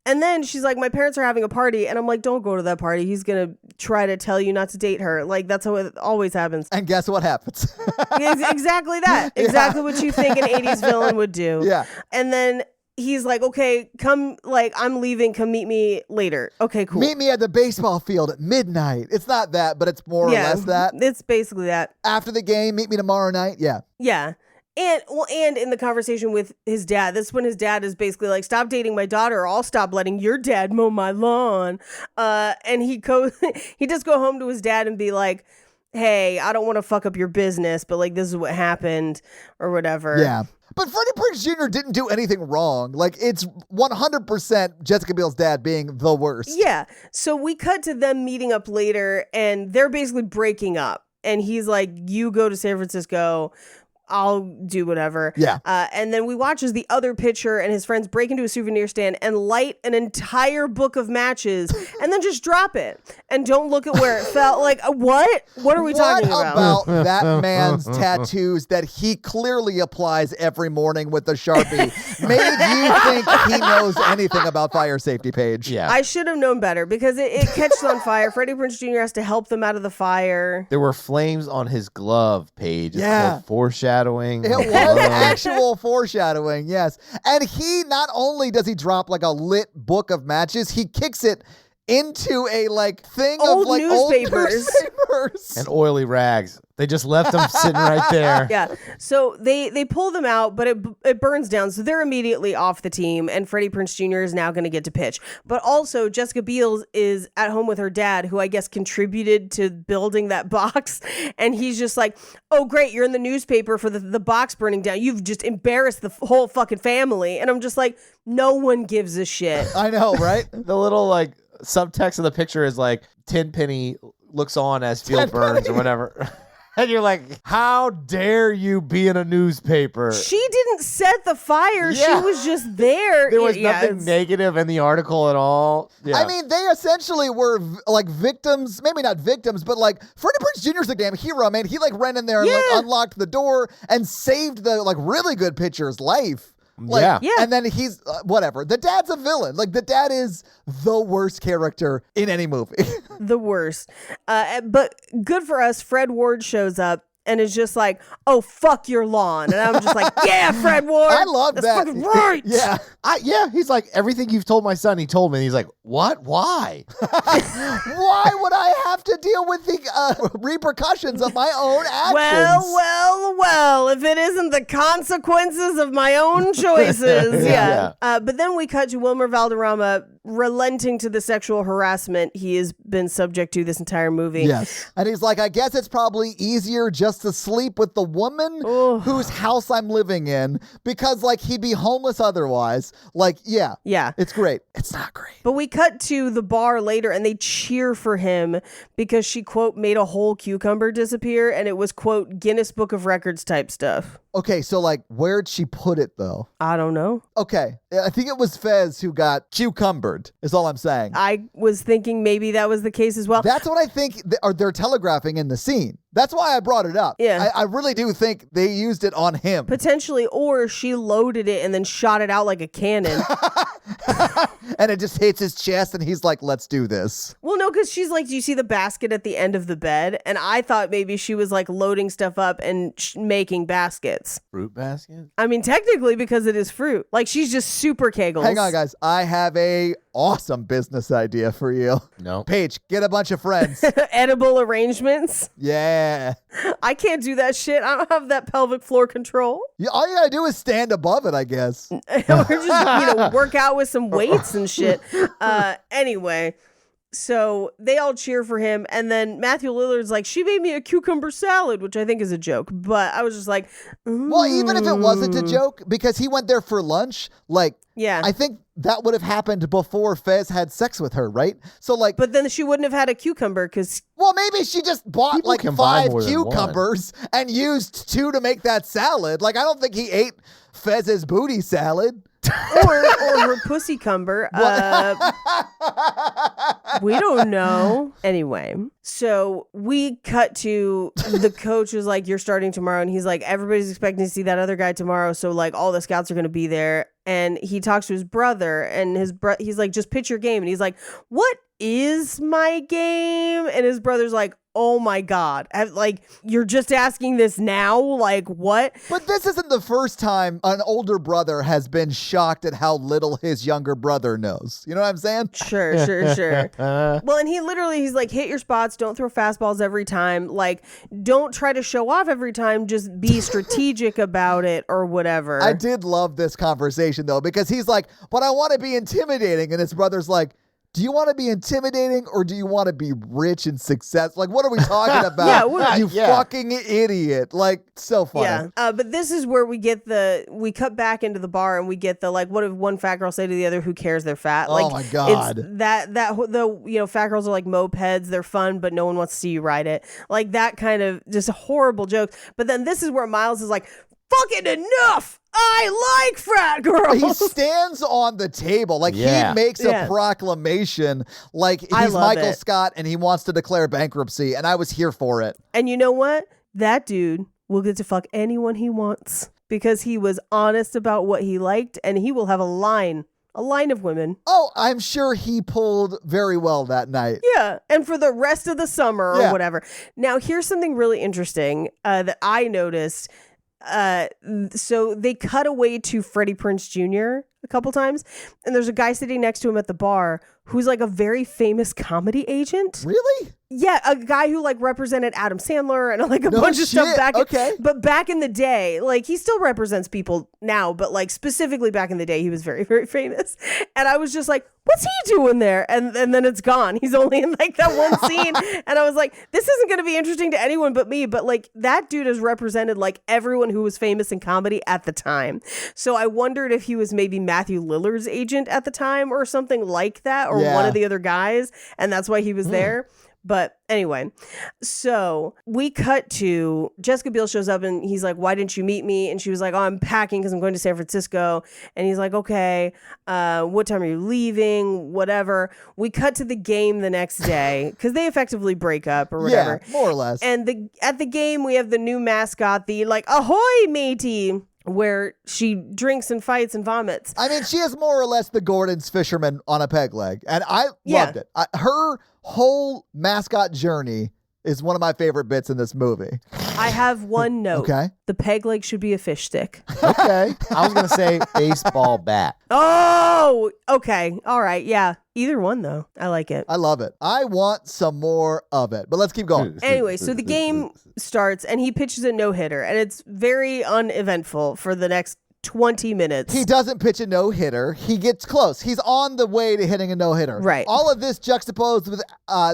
And then she's like, my parents are having a party, and I'm like, don't go to that party. He's gonna try to tell you not to date her. Like that's how it always happens. And guess what happens? Exactly that. Exactly what you think an 80s villain would do. Yeah. And then he's like, okay, come, like, I'm leaving. Come meet me later. Okay, cool. Meet me at the baseball field at midnight. It's not that, but it's more or less that. It's basically that. After the game, meet me tomorrow night. Yeah. Yeah. And in the conversation with his dad, this is when his dad is basically like, stop dating my daughter or I'll stop letting your dad mow my lawn. And he does go home to his dad and be like, hey, I don't want to fuck up your business, but like, this is what happened or whatever. Yeah. But Freddie Prinze Jr. didn't do anything wrong. Like, it's 100% Jessica Biel's dad being the worst. Yeah. So we cut to them meeting up later, and they're basically breaking up. And he's like, you go to San Francisco, I'll do whatever. Yeah. And then we watch as the other pitcher and his friends break into a souvenir stand and light an entire book of matches and then just drop it and don't look at where it fell. Like, what? What are we talking about? What about that man's tattoos that he clearly applies every morning with a Sharpie made you think he knows anything about fire safety, Paige? Yeah. I should have known better because it catches on fire. Freddie Prinze Jr. has to help them out of the fire. There were flames on his glove, Paige. It's Yeah. called foreshadowing. It was actual foreshadowing, yes. And he, not only does he drop like a lit book of matches, he kicks it into a like thing Old of like newspapers. old newspapers. And oily rags. They just left them sitting right there. Yeah. So they pull them out, but it burns down. So they're immediately off the team, and Freddie Prinze Jr. is now going to get to pitch. But also Jessica Biel is at home with her dad, who I guess contributed to building that box. And he's just like, oh, great, you're in the newspaper for the box burning down. You've just embarrassed the whole fucking family. And I'm just like, no one gives a shit. I know, right? The little like subtext of the picture is like Tenpenny looks on as field burns or whatever. And you're like, how dare you be in a newspaper? She didn't set the fire. Yeah. She was just there. There was Yeah, nothing it's- negative in the article at all. Yeah. I mean, they essentially were like victims, maybe not victims, but like Freddie Prinze Jr.'s the damn hero, man. He like ran in there and like unlocked the door and saved the like really good pitcher's life. Like, Yeah. And then he's whatever. The dad's a villain. Like the dad is the worst character in any movie. The worst. But good for us, Fred Ward shows up and is just like, oh, fuck your lawn. And I'm just like, yeah, Fred Ward. I love That's that. fucking right. Yeah. He's like, everything you've told my son, he told me. And he's like, what? Why? Why would I have to deal with the repercussions of my own actions? Well, if it isn't the consequences of my own choices. Yeah. But then we cut to Wilmer Valderrama relenting to the sexual harassment he has been subject to this entire movie. Yes. And he's like, I guess it's probably easier just to sleep with the woman whose house I'm living in because, like, he'd be homeless otherwise. Like, yeah. Yeah. It's great. It's not great. But we cut to the bar later and they cheer for him because she, quote, made a whole cucumber disappear and it was, quote, Guinness Book of Records type stuff. Okay, so, like, where'd she put it, though? I don't know. Okay, I think it was Fez who got cucumbered, is all I'm saying. I was thinking maybe that was the case as well. That's what I think they're telegraphing in the scene. That's why I brought it up. Yeah. I really do think they used it on him. Potentially, or she loaded it and then shot it out like a cannon. And it just hits his chest and he's like, let's do this. Well, no, because she's like, do you see the basket at the end of the bed? And I thought maybe she was like loading stuff up and making baskets. Fruit basket? I mean, technically because it is fruit. Like she's just super kegels. Hang on, guys. I have a awesome business idea for you. No. Paige, get a bunch of friends. Edible arrangements. Yeah. I can't do that shit. I don't have that pelvic floor control. All you gotta do is stand above it, I guess. Or just, work out with some weights and shit. Anyway, so they all cheer for him. And then Matthew Lillard's like, she made me a cucumber salad, which I think is a joke. But I was just like, Well, even if it wasn't a joke, because he went there for lunch, like, yeah. I think that would have happened before Fez had sex with her, right? So, like, But then she wouldn't have had a cucucber because well, maybe she just bought People like can buy 5 more than one. cucumbers and used 2 to make that salad. Like, I don't think he ate Fez's booty salad. or her pussy cumber. We don't know. Anyway, so we cut to the coach is like, you're starting tomorrow. And he's like, everybody's expecting to see that other guy tomorrow. So like all the scouts are going to be there. And he talks to his brother and he's like, just pitch your game. And he's like, what is my game? And his brother's like, oh my God. Like, you're just asking this now? Like, what? But this isn't the first time an older brother has been shocked at how little his younger brother knows. You know what I'm saying? Sure. Well, and he's like, hit your spots. Don't throw fastballs every time. Like, don't try to show off every time. Just be strategic about it or whatever. I did love this conversation, though, because he's like, but I want to be intimidating. And his brother's like, Do you want to be intimidating or do you want to be rich and success? Like, what are we talking about? You fucking idiot. Like, so funny. Yeah. But this is where we cut back into the bar and we get the, like, what did one fat girl say to the other? Who cares? They're fat. Like, oh my God. It's fat girls are like mopeds. They're fun, but no one wants to see you ride it. Like that kind of just horrible joke. But then this is where Miles is like, fucking enough. I like fat girls. He stands on the table. Like, he makes a proclamation like he's Michael Scott and he wants to declare bankruptcy. And I was here for it. And you know what? That dude will get to fuck anyone he wants because he was honest about what he liked, and he will have a line of women. Oh, I'm sure he pulled very well that night. Yeah. And for the rest of the summer or whatever. Now, here's something really interesting that I noticed. So they cut away to Freddie Prinze Jr. a couple times, and there's a guy sitting next to him at the bar who's like a very famous comedy agent. Really? Yeah, a guy who like represented Adam Sandler and like a bunch of stuff back. But back in the day, like he still represents people now, but like specifically back in the day, he was very, very famous. And I was just like, what's he doing there? And then it's gone. He's only in like that one scene. And I was like, this isn't going to be interesting to anyone but me. But like that dude has represented like everyone who was famous in comedy at the time. So I wondered if he was maybe Matthew Lillard's agent at the time or something like that, or one of the other guys. And that's why he was there. But anyway, so we cut to Jessica Biel shows up and he's like, why didn't you meet me? And she was like, oh, I'm packing because I'm going to San Francisco. And he's like, okay, what time are you leaving? Whatever. We cut to the game the next day because they effectively break up or whatever. Yeah, more or less. And at the game, we have the new mascot, the like, ahoy, matey, where she drinks and fights and vomits. I mean, she is more or less the Gordon's fisherman on a peg leg. And I loved it. Her whole mascot journey is one of my favorite bits in this movie. I have one note. Okay. The peg leg should be a fish stick. Okay. I was going to say baseball bat. Oh, okay. All right. Yeah. Either one, though. I like it. I love it. I want some more of it. But let's keep going. Anyway, so the game starts and he pitches a no-hitter. And it's very uneventful for the next 20 minutes. He doesn't pitch a no-hitter. He gets close. He's on the way to hitting a no-hitter. Right. All of this juxtaposed with,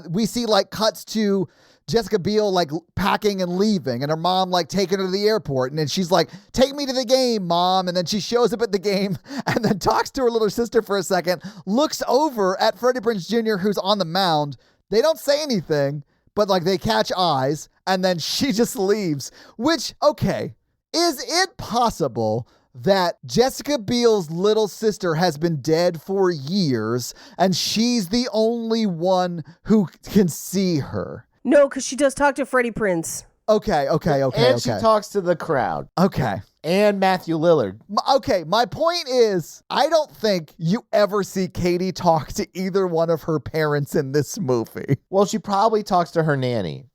we see like cuts to Jessica Biel like packing and leaving, and her mom like taking her to the airport, and then she's like, take me to the game, Mom. And then she shows up at the game and then talks to her little sister for a second, looks over at Freddie Prinze Jr., who's on the mound. They don't say anything, but like they catch eyes, and then she just leaves, which, okay, is it possible that Jessica Biel's little sister has been dead for years and she's the only one who can see her? No, because she does talk to Freddie Prinze. Okay. And she talks to the crowd. Okay. And Matthew Lillard. Okay, my point is, I don't think you ever see Katie talk to either one of her parents in this movie. Well, she probably talks to her nanny.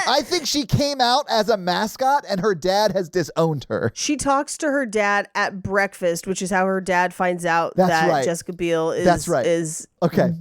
I think she came out as a mascot and her dad has disowned her. She talks to her dad at breakfast, which is how her dad finds out right. Jessica Biel is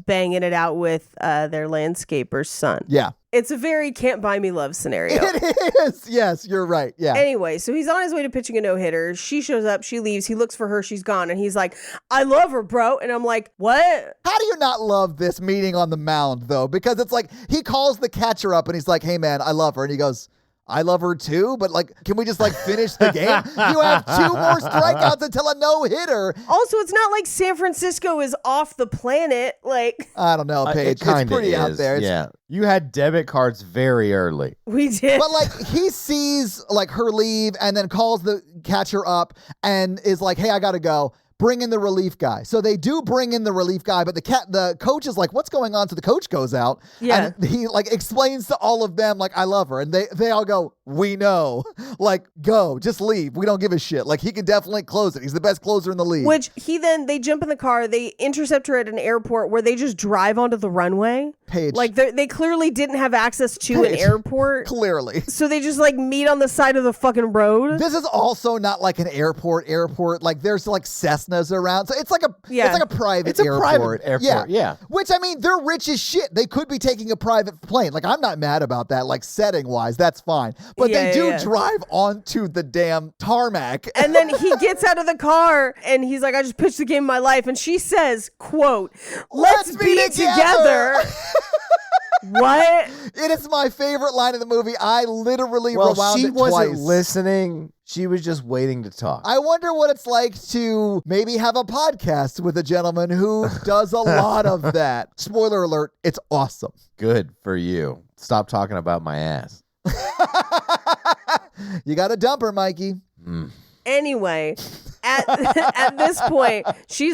banging it out with their landscaper's son. Yeah. It's a very can't buy me love scenario. It is. Yes, you're right. Yeah. Anyway, so he's on his way to pitching a no-hitter. She shows up. She leaves. He looks for her. She's gone. And he's like, I love her, bro. And I'm like, what? How do you not love this meeting on the mound, though? Because it's like he calls the catcher up and he's like, hey, man, I love her. And he goes, I love her too, but like, can we just like finish the game? You have 2 more strikeouts until a no-hitter. Also, it's not like San Francisco is off the planet. Like, I don't know, Paige. It's pretty out there. Yeah. You had debit cards very early. We did. But like he sees like her leave and then calls the catcher up and is like, hey, I got to go. Bring in the relief guy. So they do bring in the relief guy, but the coach is like, what's going on? So the coach goes out and he like explains to all of them, like, I love her. And they all go, we know, like, go, just leave. We don't give a shit. Like he can definitely close it. He's the best closer in the league. Which they jump in the car. They intercept her at an airport where they just drive onto the runway. Paige. Like they clearly didn't have access to an airport. Clearly. So they just like meet on the side of the fucking road. This is also not like an airport. Like there's like Cessna Cessnas around. So it's like a private It's a airport. private airport, yeah. Which, I mean, they're rich as shit. They could be taking a private plane. Like, I'm not mad about that. Like, setting-wise, that's fine. But they do drive onto the damn tarmac. And then he gets out of the car and he's like, I just pitched the game of my life. And she says, quote, let's be together. What? It is my favorite line of the movie. I literally rewound she it wasn't twice. listening. She was just waiting to talk. I wonder what it's like to maybe have a podcast with a gentleman who does a lot of that. Spoiler alert, it's awesome. Good for you. Stop talking about my ass. You got to dump her, Mikey. Anyway, at this point,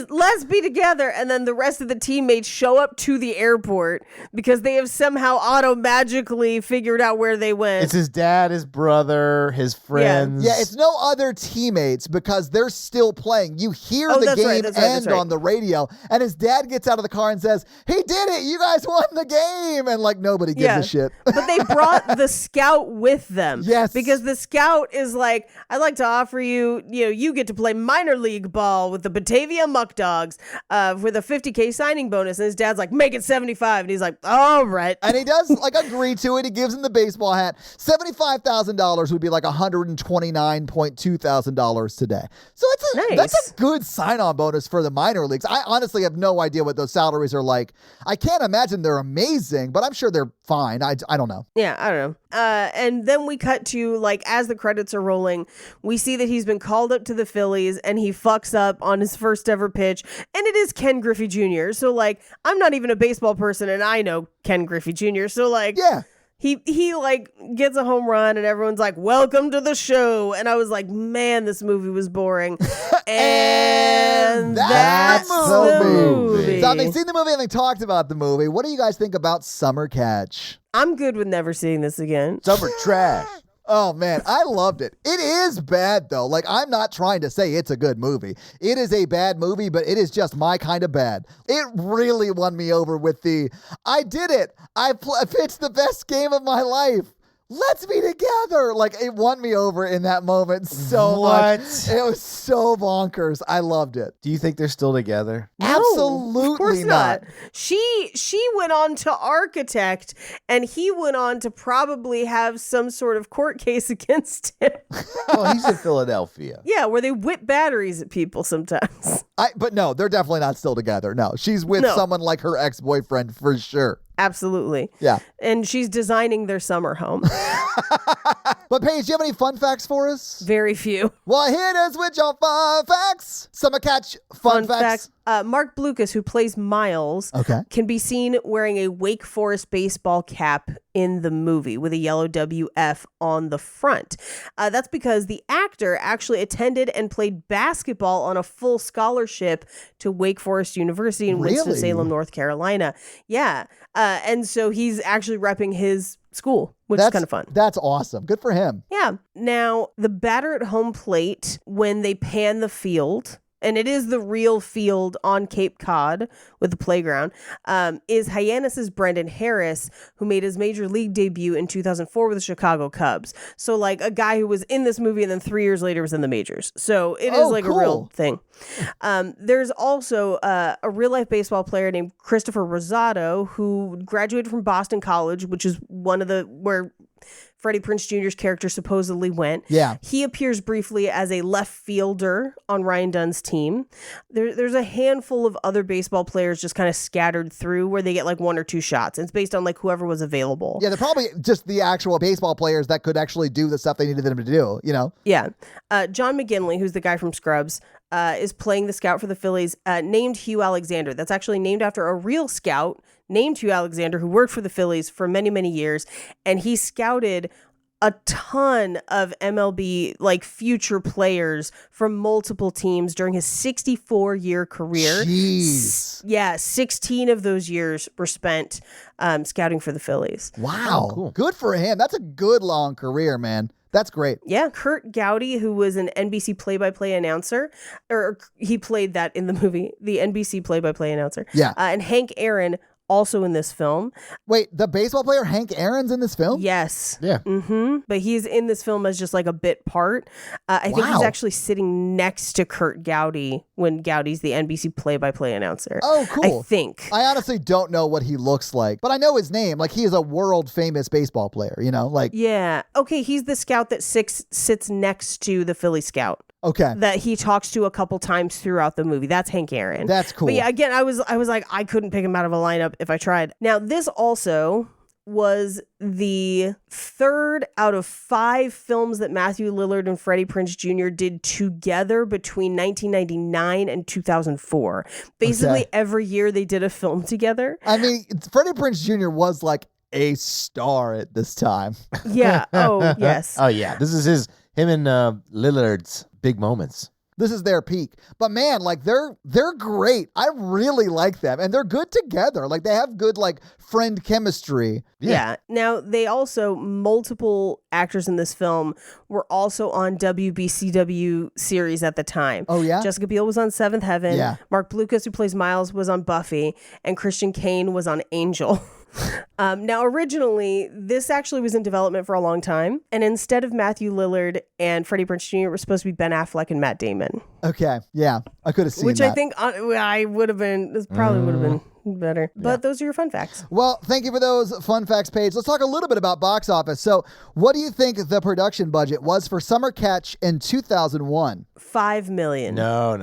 let's be together. And then the rest of the teammates show up to the airport because they have somehow auto-magically figured out where they went. It's his dad, his brother, his friends. Yeah, it's no other teammates because they're still playing. You hear the game end on the radio, and his dad gets out of the car and says, he did it! You guys won the game! And like nobody gives a shit. But they brought the scout with them. Yes. Because the scout is like, I'd like to offer you, you get to play minor league ball with the Batavia Muck Dogs with a $50K signing bonus. And his dad's like, make it 75. And he's like, all right. And he does like agree to it. He gives him the baseball hat. $75,000 would be like $129,200 today. So that's a good sign-on bonus for the minor leagues. I honestly have no idea what those salaries are like. I can't imagine they're amazing, but I'm sure they're fine. I don't know. Yeah, I don't know. And then we cut to, like, as the credits are rolling, we see that he's been called up to the Phillies and he fucks up on his first ever pitch. And it is Ken Griffey Jr. So, like, I'm not even a baseball person and I know Ken Griffey Jr. So, like, yeah. He like gets a home run and everyone's like, welcome to the show. And I was like, man, this movie was boring. And that's the movie. So they've seen the movie and they talked about the movie. What do you guys think about Summer Catch? I'm good with never seeing this again. Summer trash. Oh, man, I loved it. It is bad, though. Like, I'm not trying to say it's a good movie. It is a bad movie, but it is just my kind of bad. It really won me over with I did it. I pitched the best game of my life. Let's be together. Like, it won me over in that moment so much. It was so bonkers. I loved it. Do you think they're still together? No, Absolutely of course not. She went on to architect and he went on to probably have some sort of court case against him. Well, he's in Philadelphia. Yeah, where they whip batteries at people sometimes. But no, they're definitely not still together. No, she's with someone like her ex-boyfriend for sure. Absolutely. Yeah. And she's designing their summer home. But Paige, do you have any fun facts for us? Very few. Well, hit us with your fun facts. Summer Catch fun facts. Mark Blucas, who plays Miles, can be seen wearing a Wake Forest baseball cap in the movie with a yellow WF on the front. That's because the actor actually attended and played basketball on a full scholarship to Wake Forest University in Winston-Salem, North Carolina. Yeah. And so he's actually repping his school, which is kind of fun. That's awesome. Good for him. Yeah. Now, the batter at home plate, when they pan the field, and it is the real field on Cape Cod with the playground, is Hyannis's Brendan Harris, who made his major league debut in 2004 with the Chicago Cubs. So, like, a guy who was in this movie and then 3 years later was in the majors. So it is like a real thing. There's also a real-life baseball player named Christopher Rosado, who graduated from Boston College, which is one of where Freddie Prinze Jr.'s character supposedly went. Yeah. He appears briefly as a left fielder on Ryan Dunn's team. There's a handful of other baseball players just kind of scattered through where they get like 1 or 2 shots. It's based on like whoever was available. Yeah, they're probably just the actual baseball players that could actually do the stuff they needed them to do, you know? Yeah. John McGinley, who's the guy from Scrubs, is playing the scout for the Phillies, named Hugh Alexander. That's actually named after a real scout named Hugh Alexander who worked for the Phillies for many, many years. And he scouted a ton of MLB like future players from multiple teams during his 64-year career. Jeez. 16 of those years were spent scouting for the Phillies. Wow. Oh, cool. Good for him. That's a good long career, man. That's great. Yeah. Kurt Gowdy, who was an NBC play-by-play announcer, or he played that in the movie, the NBC play-by-play announcer. Yeah. And Hank Aaron also in this film. Wait, the baseball player Hank Aaron's in this film? Yes. Yeah. But he's in this film as just like a bit part. I think he's Wow. actually sitting next to Kurt Gowdy when Gowdy's the NBC play-by-play announcer. Oh, cool. I think. I honestly don't know what he looks like, but I know his name. Like, he is a world famous baseball player, you know? Like, Yeah. Okay, he's the scout that sits next to the Philly scout okay. that he talks to a couple times throughout the movie. That's Hank Aaron. That's cool. But yeah, again, I was like, I couldn't pick him out of a lineup if I tried. Now, this also was the third out of 5 films that Matthew Lillard and Freddie Prinze Jr. did together between 1999 and 2004. Basically, Okay. every year they did a film together. I mean, Freddie Prinze Jr. was like a star at this time. Yeah. Oh, yes. Oh yeah, this is him and Lillard's big moments. This is their peak. But man, like they're great. I really like them. And they're good together. Like they have good like friend chemistry. Yeah. Now, they also, multiple actors in this film were also on WBCW series at the time. Oh yeah? Jessica Beal was on Seventh Heaven. Yeah. Mark Blucas, who plays Miles, was on Buffy. And Christian Kane was on Angel. Now, originally, this actually was in development for a long time. And instead of Matthew Lillard and Freddie Prinze Jr., it was supposed to be Ben Affleck and Matt Damon. Okay. Yeah. I could have seen Which that. I think I would have been, this probably would have been better. But those are your fun facts. Well, thank you for those fun facts, Paige. Let's talk a little bit about box office. So, what do you think the production budget was for Summer Catch in 2001? $5 million. No.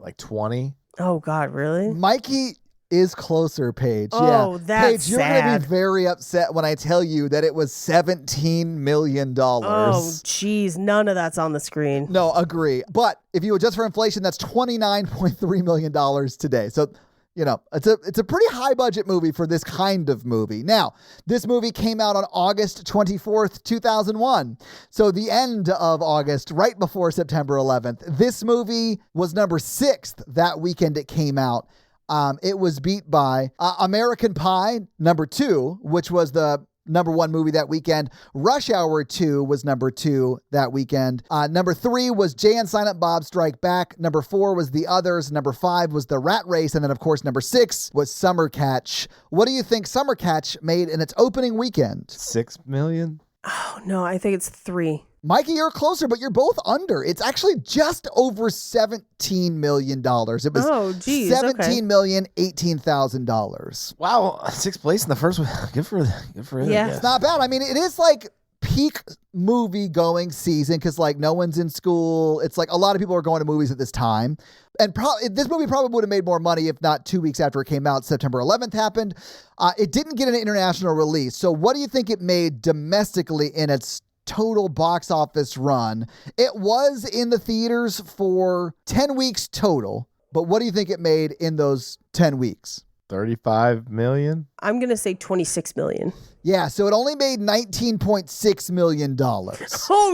Like 20. Oh, God, really? Mikey is closer, Paige. Oh, yeah. that's Paige, you're going to sad. be very upset when I tell you that it was $17 million. Oh, geez. None of that's on the screen. No, agree. But if you adjust for inflation, that's $29.3 million today. So, you know, it's a pretty high budget movie for this kind of movie. Now, this movie came out on August 24th, 2001. So the end of August, right before September 11th. This movie was number 6th that weekend it came out. It was beat by American Pie, number 2, which was the number 1 movie that weekend. Rush Hour 2 was number 2 that weekend. Number 3 was Jay and Silent Bob Strike Back. Number 4 was The Others. Number 5 was The Rat Race. And then, of course, number 6 was Summer Catch. What do you think Summer Catch made in its opening weekend? 6 million. Oh, no, I think it's 3. Mikey, you're closer, but you're both under. It's actually just over $17 million. It was Oh, geez, okay. $17,018,000. Wow, 6th place in the first one. Good for it. Yeah. I guess. It's not bad. I mean, it is like peak movie going season because like no one's in school. It's like a lot of people are going to movies at this time. And this movie probably would have made more money if not 2 weeks after it came out. September 11th happened. It didn't get an international release. So what do you think it made domestically in its total box office run? It was in the theaters for 10 weeks total. But what do you think it made in those 10 weeks? 35 million. I'm going to say 26 million. Yeah, so it only made $19.6 million. Oh,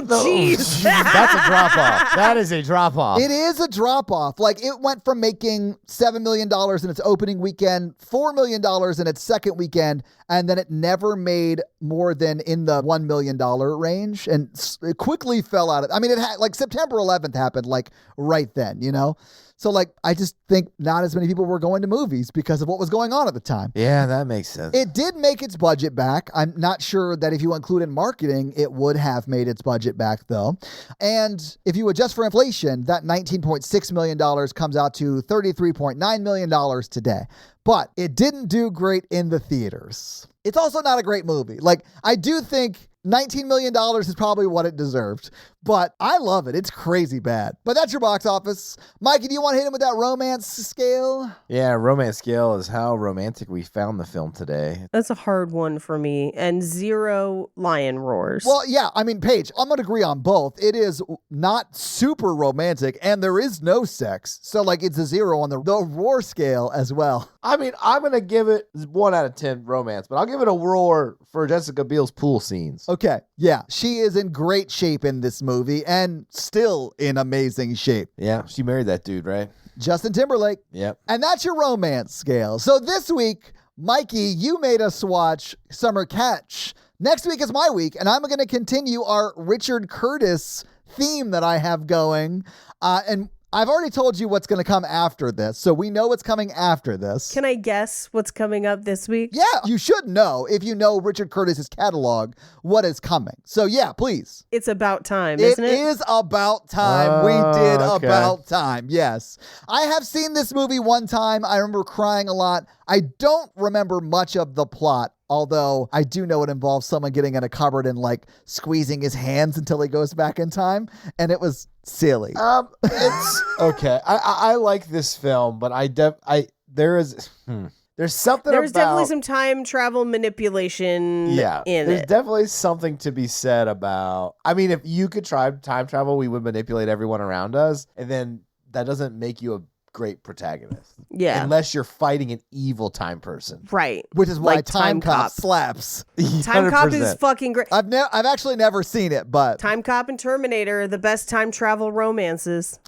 jeez. That's a drop off. That is a drop off. It is a drop off. Like it went from making $7 million in its opening weekend, $4 million in its second weekend, and then it never made more than in the $1 million range. And it quickly fell out of, I mean, it had like September 11th happened like right then, you know? So like, I just think not as many people were going to movies because of what was going on at the time. Yeah, that makes sense. It did make its budget back. I'm not sure that if you include in marketing, it would have made its budget back though. And if you adjust for inflation, that $19.6 million comes out to $33.9 million today. But it didn't do great in the theaters. It's also not a great movie. Like, I do think $19 million is probably what it deserved. But I love it. It's crazy bad. But that's your box office. Mikey, do you want to hit him with that romance scale? Yeah, romance scale is how romantic we found the film today. That's a hard one for me. And 0 lion roars. Well, yeah. I mean, Paige, I'm going to agree on both. It is not super romantic and there is no sex. So, like, it's a 0 on the roar scale as well. I mean, I'm going to give it 1 out of 10 romance, but I'll give it a roar for Jessica Biel's pool scenes. Okay. Yeah. She is in great shape in this movie and still in amazing shape. Yeah, she married that dude, right? Justin Timberlake. Yep. And that's your romance scale. So this week, Mikey, you made us watch Summer Catch. Next week is my week, and I'm going to continue our Richard Curtis theme that I have going. And I've already told you what's going to come after this, so we know what's coming after this. Can I guess what's coming up this week? Yeah, you should know, if you know Richard Curtis's catalog, what is coming. So yeah, please. It's about time, isn't it? It is about time. We did about time, yes. I have seen this movie one time. I remember crying a lot. I don't remember much of the plot, although I do know it involves someone getting in a cupboard and like squeezing his hands until he goes back in time, and it was silly. It's okay. I like this film, but there's something There's about, definitely some time travel manipulation in there's it. definitely something to be said about, I mean, if you could try time travel, we would manipulate everyone around us, and then that doesn't make you a great protagonist. Yeah. Unless you're fighting an evil time person. Right. Which is why Like Time Cop Cop. slaps. Time Cop 100%. is fucking great. I've actually never seen it, but Time Cop and Terminator are the best time travel romances.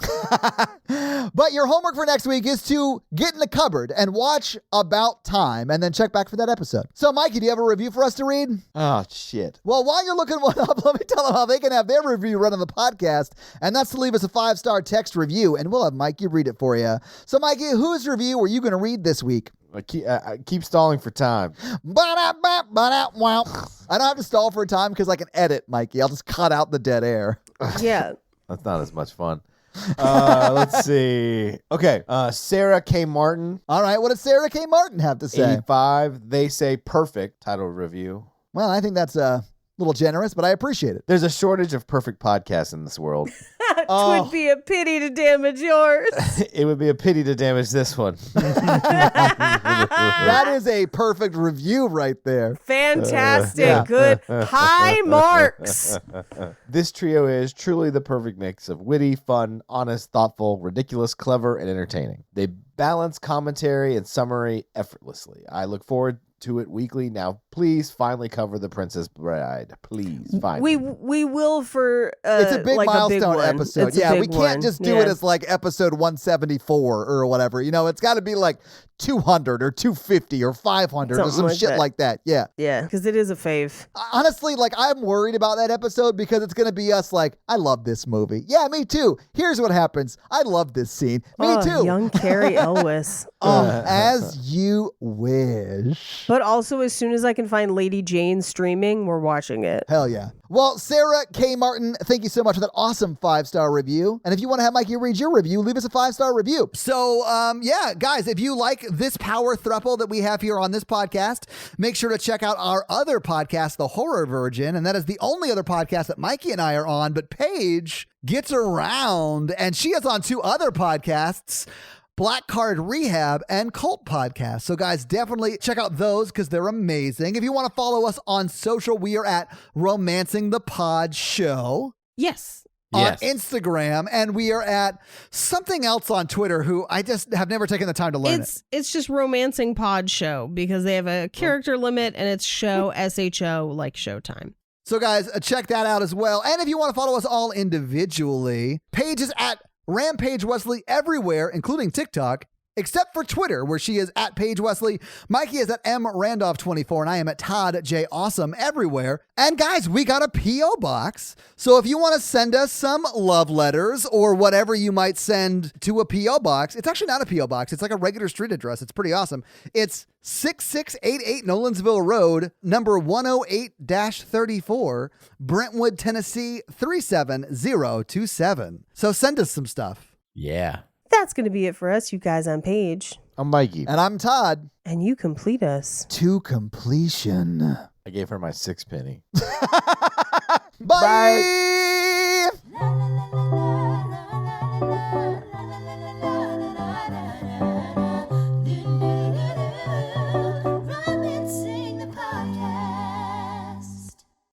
but your homework for next week is to get in the cupboard and watch About Time and then check back for that episode. So Mikey, do you have a review for us to read? Oh, shit. Well, while you're looking one up, let me tell them how they can have their review run on the podcast, and that's to leave us a 5-star text review, and we'll have Mikey read it for you. So Mikey, whose review are you going to read this week? I keep stalling for time. I don't have to stall for time because I can edit, Mikey. I'll just cut out the dead air. Yeah. That's not as much fun. Let's see. Okay. Sarah K. Martin, All right, what does Sarah K. Martin have to say? 85. They say perfect title review. Well, I think that's a little generous, but I appreciate it. There's a shortage of perfect podcasts in this world. It would be a pity to damage yours. It would be a pity to damage this one. That is a perfect review right there. Fantastic. Yeah. Good. High marks. This trio is truly the perfect mix of witty, fun, honest, thoughtful, ridiculous, clever, and entertaining. They balance commentary and summary effortlessly. I look forward to it weekly. Now, please finally cover The Princess Bride. Please, finally. We will for It's a big like milestone a big one. episode. It's a Yeah, big we can't one. just do it as like episode 174 or whatever. You know, it's got to be like 200 or 250 or 500 or Something some like shit that. like that. Yeah. Yeah, because it is a fave. Honestly, like I'm worried about that episode because it's going to be us like, I love this movie. Yeah, me too. Here's what happens. I love this scene. Me too. Young Carrie Elwes. As you wish. But also, as soon as I can find Lady Jane streaming, we're watching it. Hell yeah. Well, Sarah K. Martin, thank you so much for that awesome 5-star review. And if you want to have Mikey read your review, leave us a 5-star review. So, yeah, guys, if you like this power throuple that we have here on this podcast, make sure to check out our other podcast, The Horror Virgin. And that is the only other podcast that Mikey and I are on. But Paige gets around, and she is on 2 other podcasts, Black Card Rehab and Cult Podcast. So guys, definitely check out those because they're amazing. If you want to follow us on social, we are at Romancing the Pod Show Yes. on Instagram, and we are at something else on Twitter who I just have never taken the time to learn it. It's just Romancing Pod Show because they have a character limit and it's show SHO like Showtime. So guys, check that out as well. And if you want to follow us all individually, Paige is at Rampage Wesley everywhere, including TikTok, except for Twitter, where she is at Paige Wesley. Mikey is at M Randolph 24, and I am at Todd J Awesome everywhere. And guys, we got a P.O. box. So if you want to send us some love letters or whatever you might send to a P.O. box, it's actually not a P.O. box. It's like a regular street address. It's pretty awesome. It's 6688 Nolensville Road, number 108-34, Brentwood, Tennessee 37027. So send us some stuff. Yeah. That's going to be it for us, you guys. I'm Paige. I'm Mikey. And I'm Todd. And you complete us. To completion. I gave her my 6 penny. Bye.